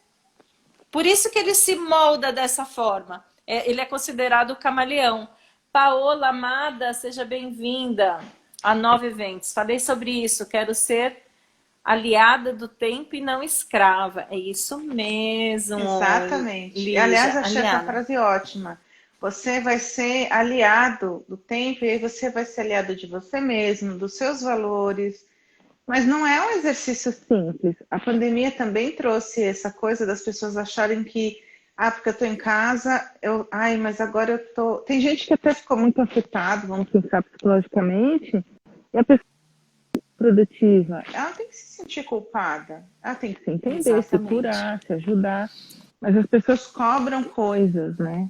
Por isso que ele se molda dessa forma. Ele é considerado o camaleão. Paola, amada, seja bem-vinda a Nova Eventos. Falei sobre isso, quero ser aliada do tempo e não escrava. É isso mesmo. Exatamente. Lígia, aliás, achei essa frase ótima. Você vai ser aliado do tempo e aí você vai ser aliado de você mesmo, dos seus valores. Mas não é um exercício simples. A pandemia também trouxe essa coisa das pessoas acharem que porque eu tô em casa, mas agora eu tô... Tem gente que até ficou muito afetada, vamos pensar psicologicamente, e a pessoa produtiva, ela tem que se sentir culpada, ela tem que se entender, se curar, se ajudar, mas as pessoas cobram coisas, né?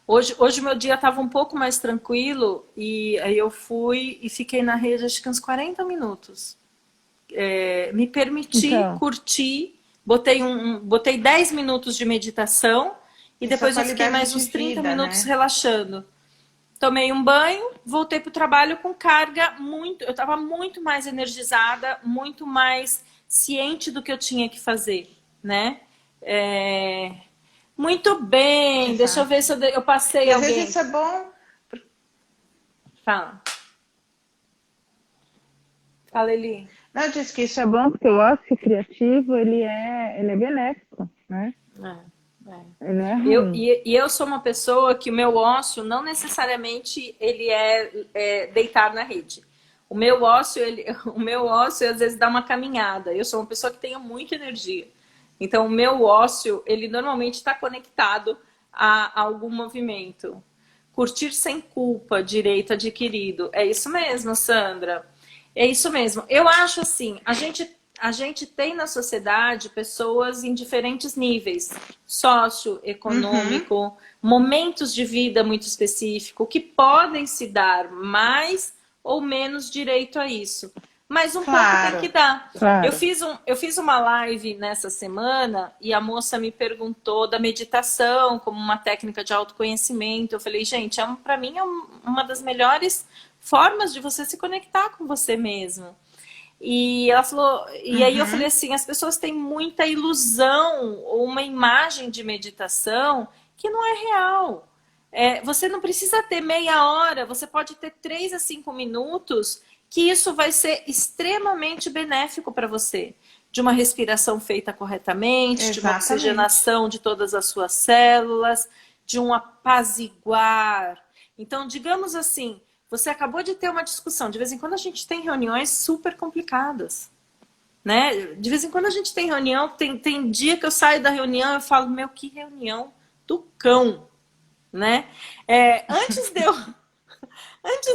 Hoje meu dia estava um pouco mais tranquilo e aí eu fui e fiquei na rede acho que uns 40 minutos. Me permiti curtir. Botei 10 minutos de meditação e depois eu fiquei mais uns 30 minutos relaxando. Tomei um banho, voltei para o trabalho com carga eu estava muito mais energizada, muito mais ciente do que eu tinha que fazer, né? Muito bem, exato. Deixa eu ver se eu passei alguém. Às vezes isso é bom. Fala. Fala, Eli. Não, eu disse que isso é bom porque o ócio criativo, ele é benéfico, né? Ele é ruim. Eu sou uma pessoa que o meu ócio não necessariamente ele é deitar na rede. O meu ócio às vezes dá uma caminhada. Eu sou uma pessoa que tem muita energia. Então o meu ócio, ele normalmente está conectado a algum movimento. Curtir sem culpa, direito adquirido. É isso mesmo, Sandra. É isso mesmo. Eu acho assim, a gente tem na sociedade pessoas em diferentes níveis, socioeconômico, momentos de vida muito específico, que podem se dar mais ou menos direito a isso. Mas pouco tem que dar. Claro. Eu fiz uma live nessa semana e a moça me perguntou da meditação como uma técnica de autoconhecimento. Eu falei, gente, para mim é uma das melhores formas de você se conectar com você mesmo. E ela falou, e aí eu falei assim, as pessoas têm muita ilusão ou uma imagem de meditação que não é real. Você não precisa ter meia hora, você pode ter 3 a 5 minutos, que isso vai ser extremamente benéfico para você. De uma respiração feita corretamente, de uma Exatamente. oxigenação de todas as suas células, de um apaziguar. Então, digamos assim, você acabou de ter uma discussão. De vez em quando a gente tem reuniões super complicadas, né? De vez em quando a gente tem reunião, tem dia que eu saio da reunião e falo, meu, que reunião do cão, né? Antes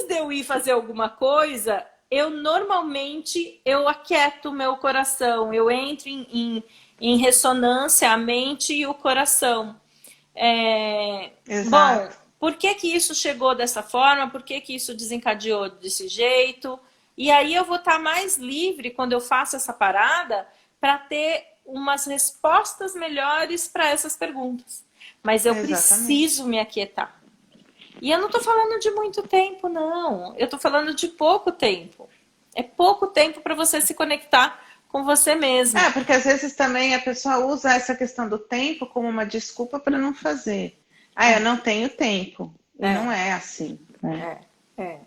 de eu ir fazer alguma coisa, eu normalmente aquieto o meu coração, eu entro em ressonância a mente e o coração. Bom, Exato. por que que isso chegou dessa forma? Por que que isso desencadeou desse jeito? E aí eu vou estar mais livre quando eu faço essa parada para ter umas respostas melhores para essas perguntas. Mas eu Exatamente. preciso me aquietar. E eu não estou falando de muito tempo, não. Eu estou falando de pouco tempo. É pouco tempo para você se conectar com você mesmo. Porque às vezes também a pessoa usa essa questão do tempo como uma desculpa para não fazer. Eu não tenho tempo. E É, não é assim, né? é.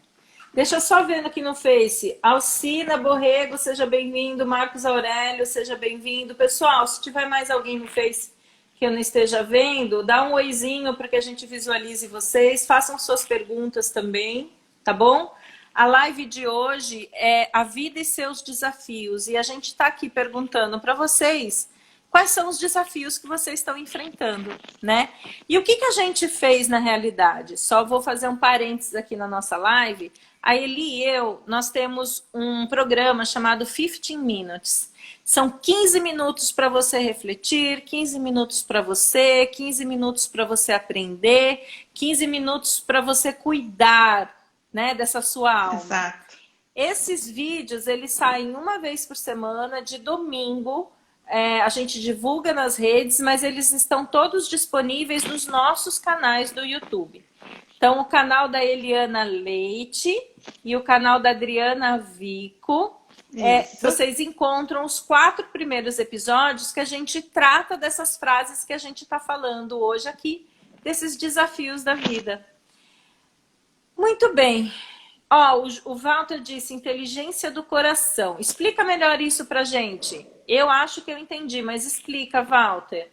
Deixa eu só vendo aqui no Face. Alcina Borrego, seja bem-vindo. Marcos Aurélio, seja bem-vindo. Pessoal, se tiver mais alguém no Face que eu não esteja vendo, dá um oizinho para que a gente visualize vocês. Façam suas perguntas também, tá bom? A live de hoje é a vida e seus desafios. E a gente está aqui perguntando para vocês quais são os desafios que vocês estão enfrentando, né? E o que a gente fez na realidade? Só vou fazer um parênteses aqui na nossa live. A Eli e eu, nós temos um programa chamado 15 Minutes. São 15 minutos para você refletir, 15 minutos para você, 15 minutos para você aprender, 15 minutos para você cuidar, né, dessa sua alma. Exato. Esses vídeos, eles saem uma vez por semana, de domingo. A gente divulga nas redes, mas eles estão todos disponíveis nos nossos canais do YouTube. Então, o canal da Eliana Leite e o canal da Adriana Vico. Vocês encontram os 4 primeiros episódios que a gente trata dessas frases que a gente está falando hoje aqui, desses desafios da vida. Muito bem. O Walter disse inteligência do coração. Explica melhor isso pra gente. Eu acho que eu entendi, mas explica, Walter.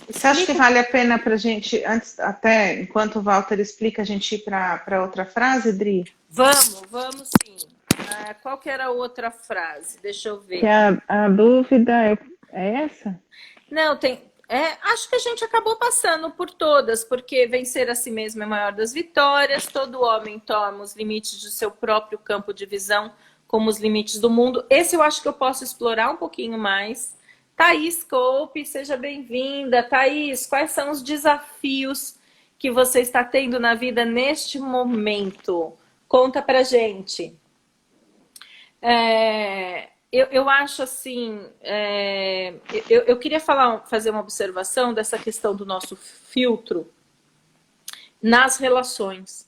Você acha que vale a pena para a gente, antes, até enquanto o Walter explica, a gente ir para outra frase, Dri? Vamos sim. Qual que era a outra frase? Deixa eu ver. Que a dúvida é essa? Não, acho que a gente acabou passando por todas, porque vencer a si mesmo é a maior das vitórias, todo homem toma os limites do seu próprio campo de visão como os limites do mundo. Esse eu acho que eu posso explorar um pouquinho mais. Thaís Coupe, seja bem-vinda. Thaís, quais são os desafios que você está tendo na vida neste momento? Conta pra gente. Eu acho assim, eu queria fazer uma observação dessa questão do nosso filtro nas relações,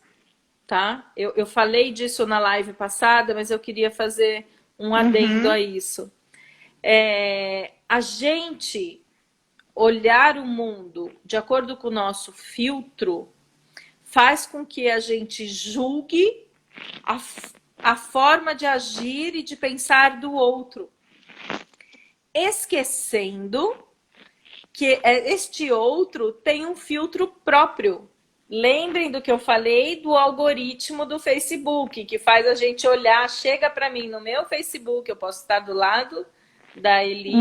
tá? Eu falei disso na live passada, mas eu queria fazer um adendo a isso. A gente olhar o mundo de acordo com o nosso filtro faz com que a gente julgue a forma de agir e de pensar do outro, esquecendo que este outro tem um filtro próprio. Lembrem do que eu falei do algoritmo do Facebook, que faz a gente olhar, chega para mim no meu Facebook, eu posso estar do lado da Eli,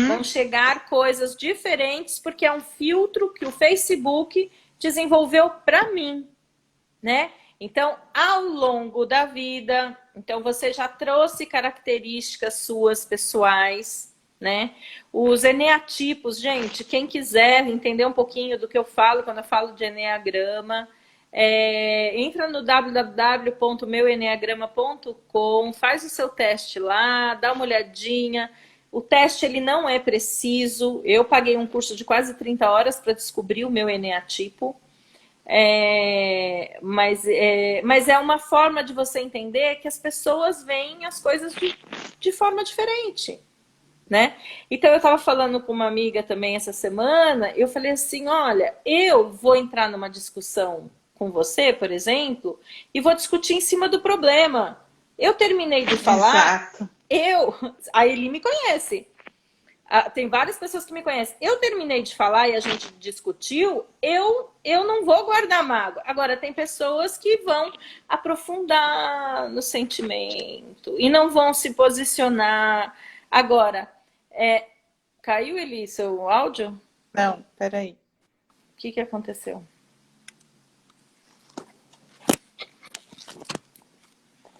vão chegar coisas diferentes, porque é um filtro que o Facebook desenvolveu para mim, né? Então, ao longo da vida, então você já trouxe características suas pessoais, né? Os eneatipos, gente, quem quiser entender um pouquinho do que eu falo quando eu falo de eneagrama, entra no www.meueneagrama.com, faz o seu teste lá, dá uma olhadinha. O teste ele não é preciso. Eu paguei um curso de quase 30 horas para descobrir o meu eneatipo. Mas é uma forma de você entender que as pessoas veem as coisas de forma diferente, né? Então eu estava falando com uma amiga também essa semana, eu falei assim, olha, eu vou entrar numa discussão com você, por exemplo, e vou discutir em cima do problema. Eu terminei de falar, Exato. a Eli me conhece. Tem várias pessoas que me conhecem. Eu terminei de falar e a gente discutiu, eu não vou guardar mágoa. Agora, tem pessoas que vão aprofundar no sentimento e não vão se posicionar. Agora, caiu, Eli, seu áudio? Não, peraí. O que aconteceu?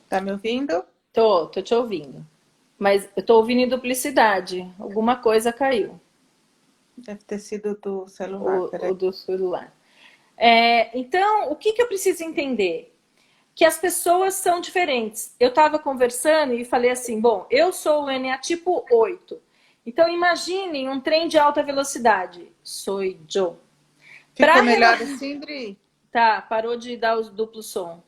Tá me ouvindo? Tô te ouvindo. Mas eu tô ouvindo em duplicidade. Alguma coisa caiu. Deve ter sido do celular, peraí. O do celular. Então, o que eu preciso entender? Que as pessoas são diferentes. Eu estava conversando e falei assim, bom, eu sou o NA tipo 8. Então, imaginem um trem de alta velocidade. Sou eu. Ficou melhor assim, Dri? Tá, parou de dar os duplos som.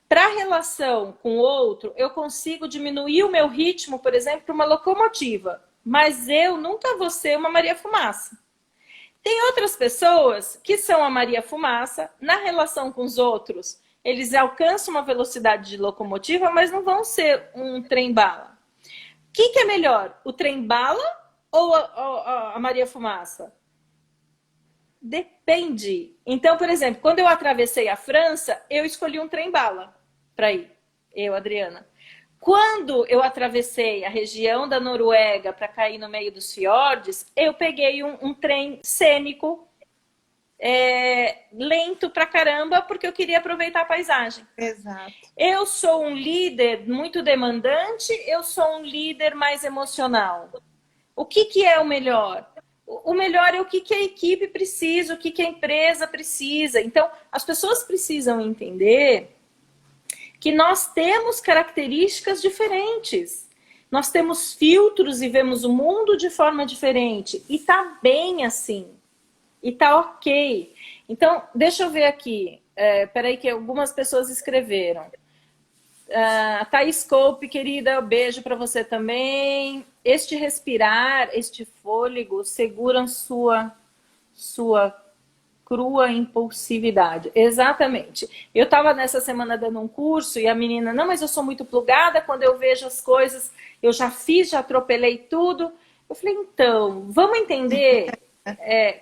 Para relação com o outro, eu consigo diminuir o meu ritmo, por exemplo, para uma locomotiva. Mas eu nunca vou ser uma Maria Fumaça. Tem outras pessoas que são a Maria Fumaça, na relação com os outros, eles alcançam uma velocidade de locomotiva, mas não vão ser um trem-bala. O que é melhor, o trem-bala ou a Maria Fumaça? Depende. Então, por exemplo, quando eu atravessei a França, eu escolhi um trem-bala para ir, eu, Adriana. Quando eu atravessei a região da Noruega para cair no meio dos fiordes, eu peguei um trem cênico, lento pra caramba, porque eu queria aproveitar a paisagem. Exato. Eu sou um líder muito demandante, eu sou um líder mais emocional. O que é o melhor? O melhor é o que a equipe precisa, o que a empresa precisa. Então, as pessoas precisam entender que nós temos características diferentes. Nós temos filtros e vemos o mundo de forma diferente. E tá bem assim. E tá ok. Então, deixa eu ver aqui. Peraí que algumas pessoas escreveram. Thaís Coupe, querida, beijo para você também. Este respirar, este fôlego, seguram sua crua impulsividade. Exatamente. Eu estava nessa semana dando um curso e a menina, não, mas eu sou muito plugada, quando eu vejo as coisas, eu já fiz, já atropelei tudo. Eu falei, então, vamos entender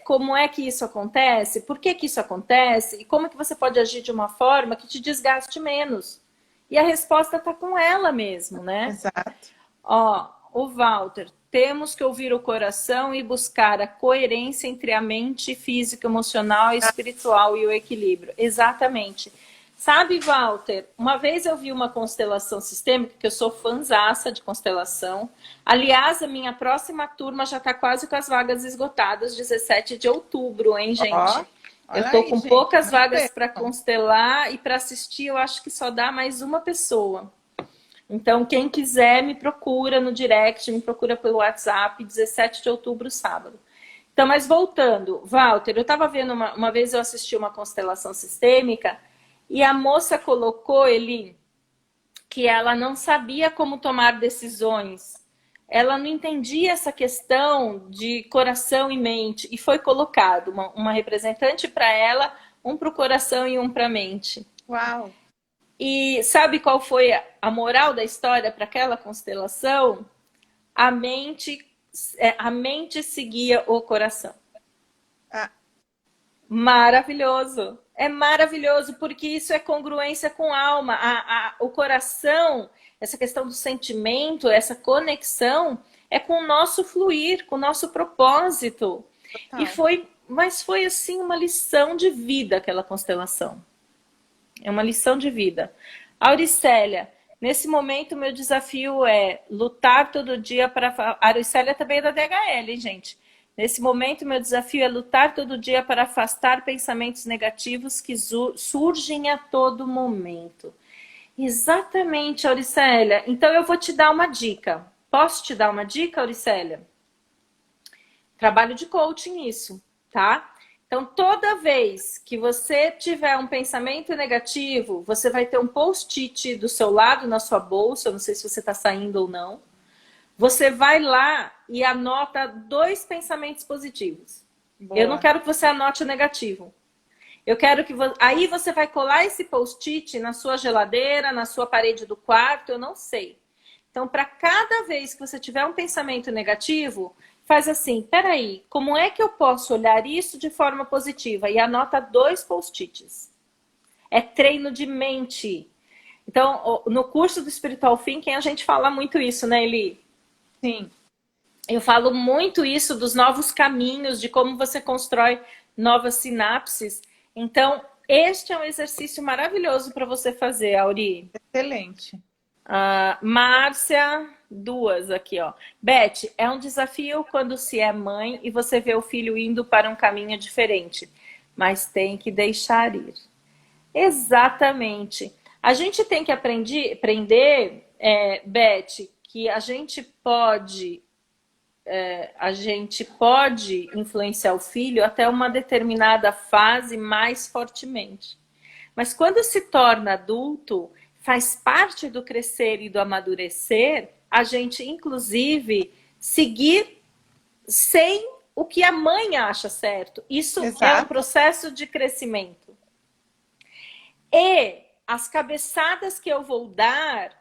como é que isso acontece, por que isso acontece e como é que você pode agir de uma forma que te desgaste menos. E a resposta está com ela mesmo, né? Exato. Ó, o Walter, temos que ouvir o coração e buscar a coerência entre a mente física, emocional, espiritual e o equilíbrio. Exatamente. Sabe, Walter, uma vez eu vi uma constelação sistêmica, que eu sou fãzaça de constelação. Aliás, a minha próxima turma já está quase com as vagas esgotadas, 17 de outubro, hein, gente? Eu estou com poucas vagas para constelar e para assistir, eu acho que só dá mais uma pessoa. Então, quem quiser, me procura no direct, me procura pelo WhatsApp, 17 de outubro, sábado. Então, mas voltando, Walter, eu estava vendo, uma vez eu assisti uma constelação sistêmica e a moça colocou, Eli, que ela não sabia como tomar decisões. Ela não entendia essa questão de coração e mente. E foi colocado uma representante para ela, um para o coração e um para a mente. Uau! E sabe qual foi a moral da história para aquela constelação? A mente seguia o coração. Maravilhoso! É maravilhoso, porque isso é congruência com a alma. O coração, essa questão do sentimento, essa conexão, é com o nosso fluir, com o nosso propósito. Total. Mas foi assim uma lição de vida aquela constelação. É uma lição de vida. Auricélia, nesse momento meu desafio é lutar todo dia para... A Auricélia também é da DHL, hein, gente? Nesse momento, meu desafio é lutar todo dia para afastar pensamentos negativos que surgem a todo momento. Exatamente, Auricélia. Então, eu vou te dar uma dica. Posso te dar uma dica, Auricélia? Trabalho de coaching isso, tá? Então, toda vez que você tiver um pensamento negativo, você vai ter um post-it do seu lado na sua bolsa, eu não sei se você está saindo ou não. Você vai lá e anota 2 pensamentos positivos. Eu não Boa. quero que você anote o negativo. Eu quero que aí você vai colar esse post-it na sua geladeira, na sua parede do quarto, eu não sei. Então, para cada vez que você tiver um pensamento negativo, faz assim, peraí, como é que eu posso olhar isso de forma positiva? E anota 2 post-its. É treino de mente. Então, no curso do Spiritual Thinking, a gente fala muito isso, né, Eli? Sim. Eu falo muito isso dos novos caminhos, de como você constrói novas sinapses. Então, este é um exercício maravilhoso para você fazer, Auri. Excelente. Márcia, 2 aqui, ó. Beth, é um desafio quando se é mãe e você vê o filho indo para um caminho diferente, mas tem que deixar ir. Exatamente. A gente tem que aprender, Beth, que a gente pode influenciar o filho até uma determinada fase mais fortemente. Mas quando se torna adulto, faz parte do crescer e do amadurecer, a gente, inclusive, seguir sem o que a mãe acha certo. Isso é um Exato. processo de crescimento. E as cabeçadas que eu vou dar,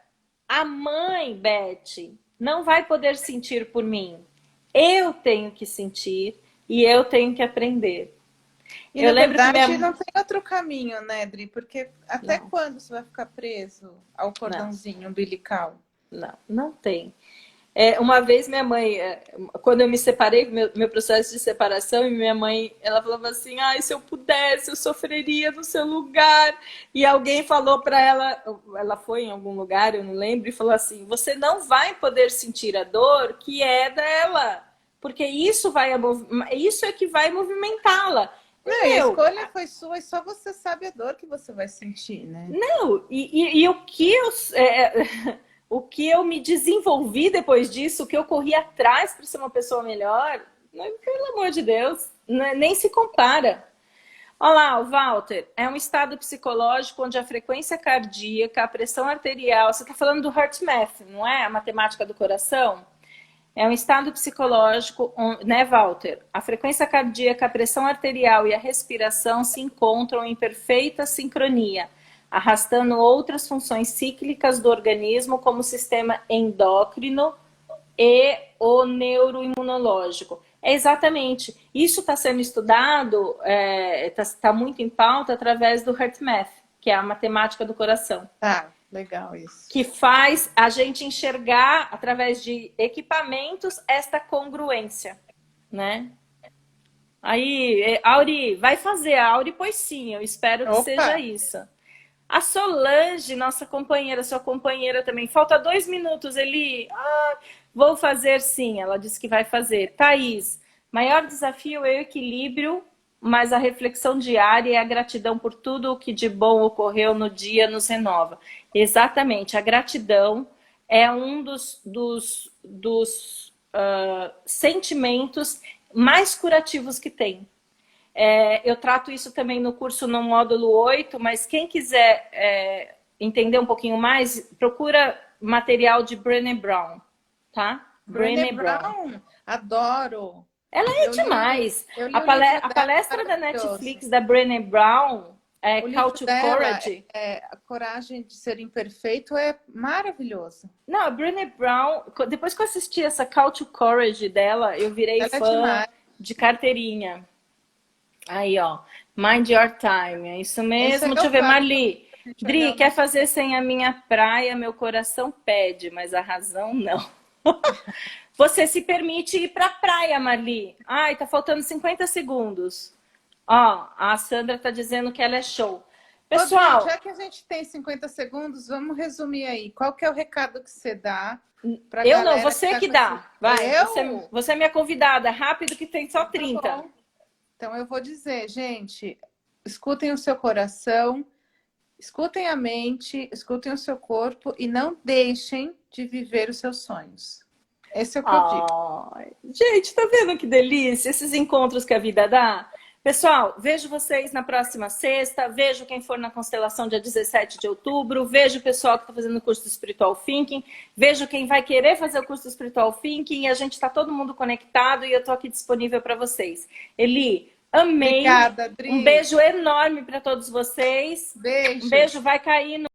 a mãe, Beth, não vai poder sentir por mim. Eu tenho que sentir e eu tenho que aprender. E Eu na lembro que verdade minha... não tem outro caminho, né, Dri? Porque até Não, quando você vai ficar preso ao não, cordãozinho umbilical? não tem. Uma vez minha mãe, quando eu me separei, meu processo de separação, e minha mãe, ela falava assim, ai, se eu pudesse, eu sofreria no seu lugar. E alguém falou para ela foi em algum lugar, eu não lembro, e falou assim, você não vai poder sentir a dor que é dela, porque isso é que vai movimentá-la. Não, e a Meu, escolha foi sua e só você sabe a dor que você vai sentir, né? não, e o que eu me desenvolvi depois disso, o que eu corri atrás para ser uma pessoa melhor, pelo amor de Deus, nem se compara. Olha lá, o Walter, é um estado psicológico onde a frequência cardíaca, a pressão arterial, você está falando do HeartMath, não é? A matemática do coração? É um estado psicológico, né, Walter? A frequência cardíaca, a pressão arterial e a respiração se encontram em perfeita sincronia, arrastando outras funções cíclicas do organismo, como o sistema endócrino e o neuroimunológico. É exatamente. Isso está sendo estudado, está muito em pauta através do HeartMath, que é a matemática do coração, Tá, legal isso. que faz a gente enxergar, através de equipamentos, esta congruência, né? Aí, Auri, vai fazer. A Auri, pois sim, eu espero que Opa, seja isso. A Solange, nossa companheira, sua companheira também. Falta 2 minutos, Eli. Vou fazer sim, ela disse que vai fazer. Thaís, maior desafio é o equilíbrio, mas a reflexão diária e a gratidão por tudo o que de bom ocorreu no dia nos renova. Exatamente, a gratidão é um dos sentimentos mais curativos que tem. Eu trato isso também no curso no módulo 8, mas quem quiser entender um pouquinho mais, procura material de Brené Brown, tá? Brené Brené Brown. Brown, adoro. Ela é demais. Eu li A o livro dela, palestra da maravilhoso. Netflix da Brené Brown, O Call livro to dela, Courage. A Coragem de Ser Imperfeito, é maravilhoso. Não, a Brené Brown, depois que eu assisti essa Call to Courage dela, eu virei Ela é fã demais. de carteirinha. Aí, ó, Mind Your Time, é isso Esse é mesmo. o Deixa eu ver, papo Marli. pra gente olhar Dri, o quer nosso... fazer sem a minha praia? Meu coração pede, mas a razão não. Você se permite ir pra praia, Marli. Ai, tá faltando 50 segundos. Ó, a Sandra tá dizendo que ela é show. Rodrigo, Pessoal, já que a gente tem 50 segundos, vamos resumir aí. Qual que é o recado que você dá pra eu não, galera você tá que com esse... dá. Vai, Eu? você é minha convidada. Rápido que tem só Tá 30. bom. Então eu vou dizer, gente, escutem o seu coração, escutem a mente, escutem o seu corpo e não deixem de viver os seus sonhos. Esse é o que eu digo. Ai, gente, tá vendo que delícia esses encontros que a vida dá? Pessoal, vejo vocês na próxima sexta, vejo quem for na constelação dia 17 de outubro, vejo o pessoal que está fazendo o curso do Spiritual Thinking, vejo quem vai querer fazer o curso do Spiritual Thinking, e a gente está todo mundo conectado e eu estou aqui disponível para vocês. Eli, amei. Obrigada, Dri. Um beijo enorme para todos vocês. Beijo. Um beijo, vai cair no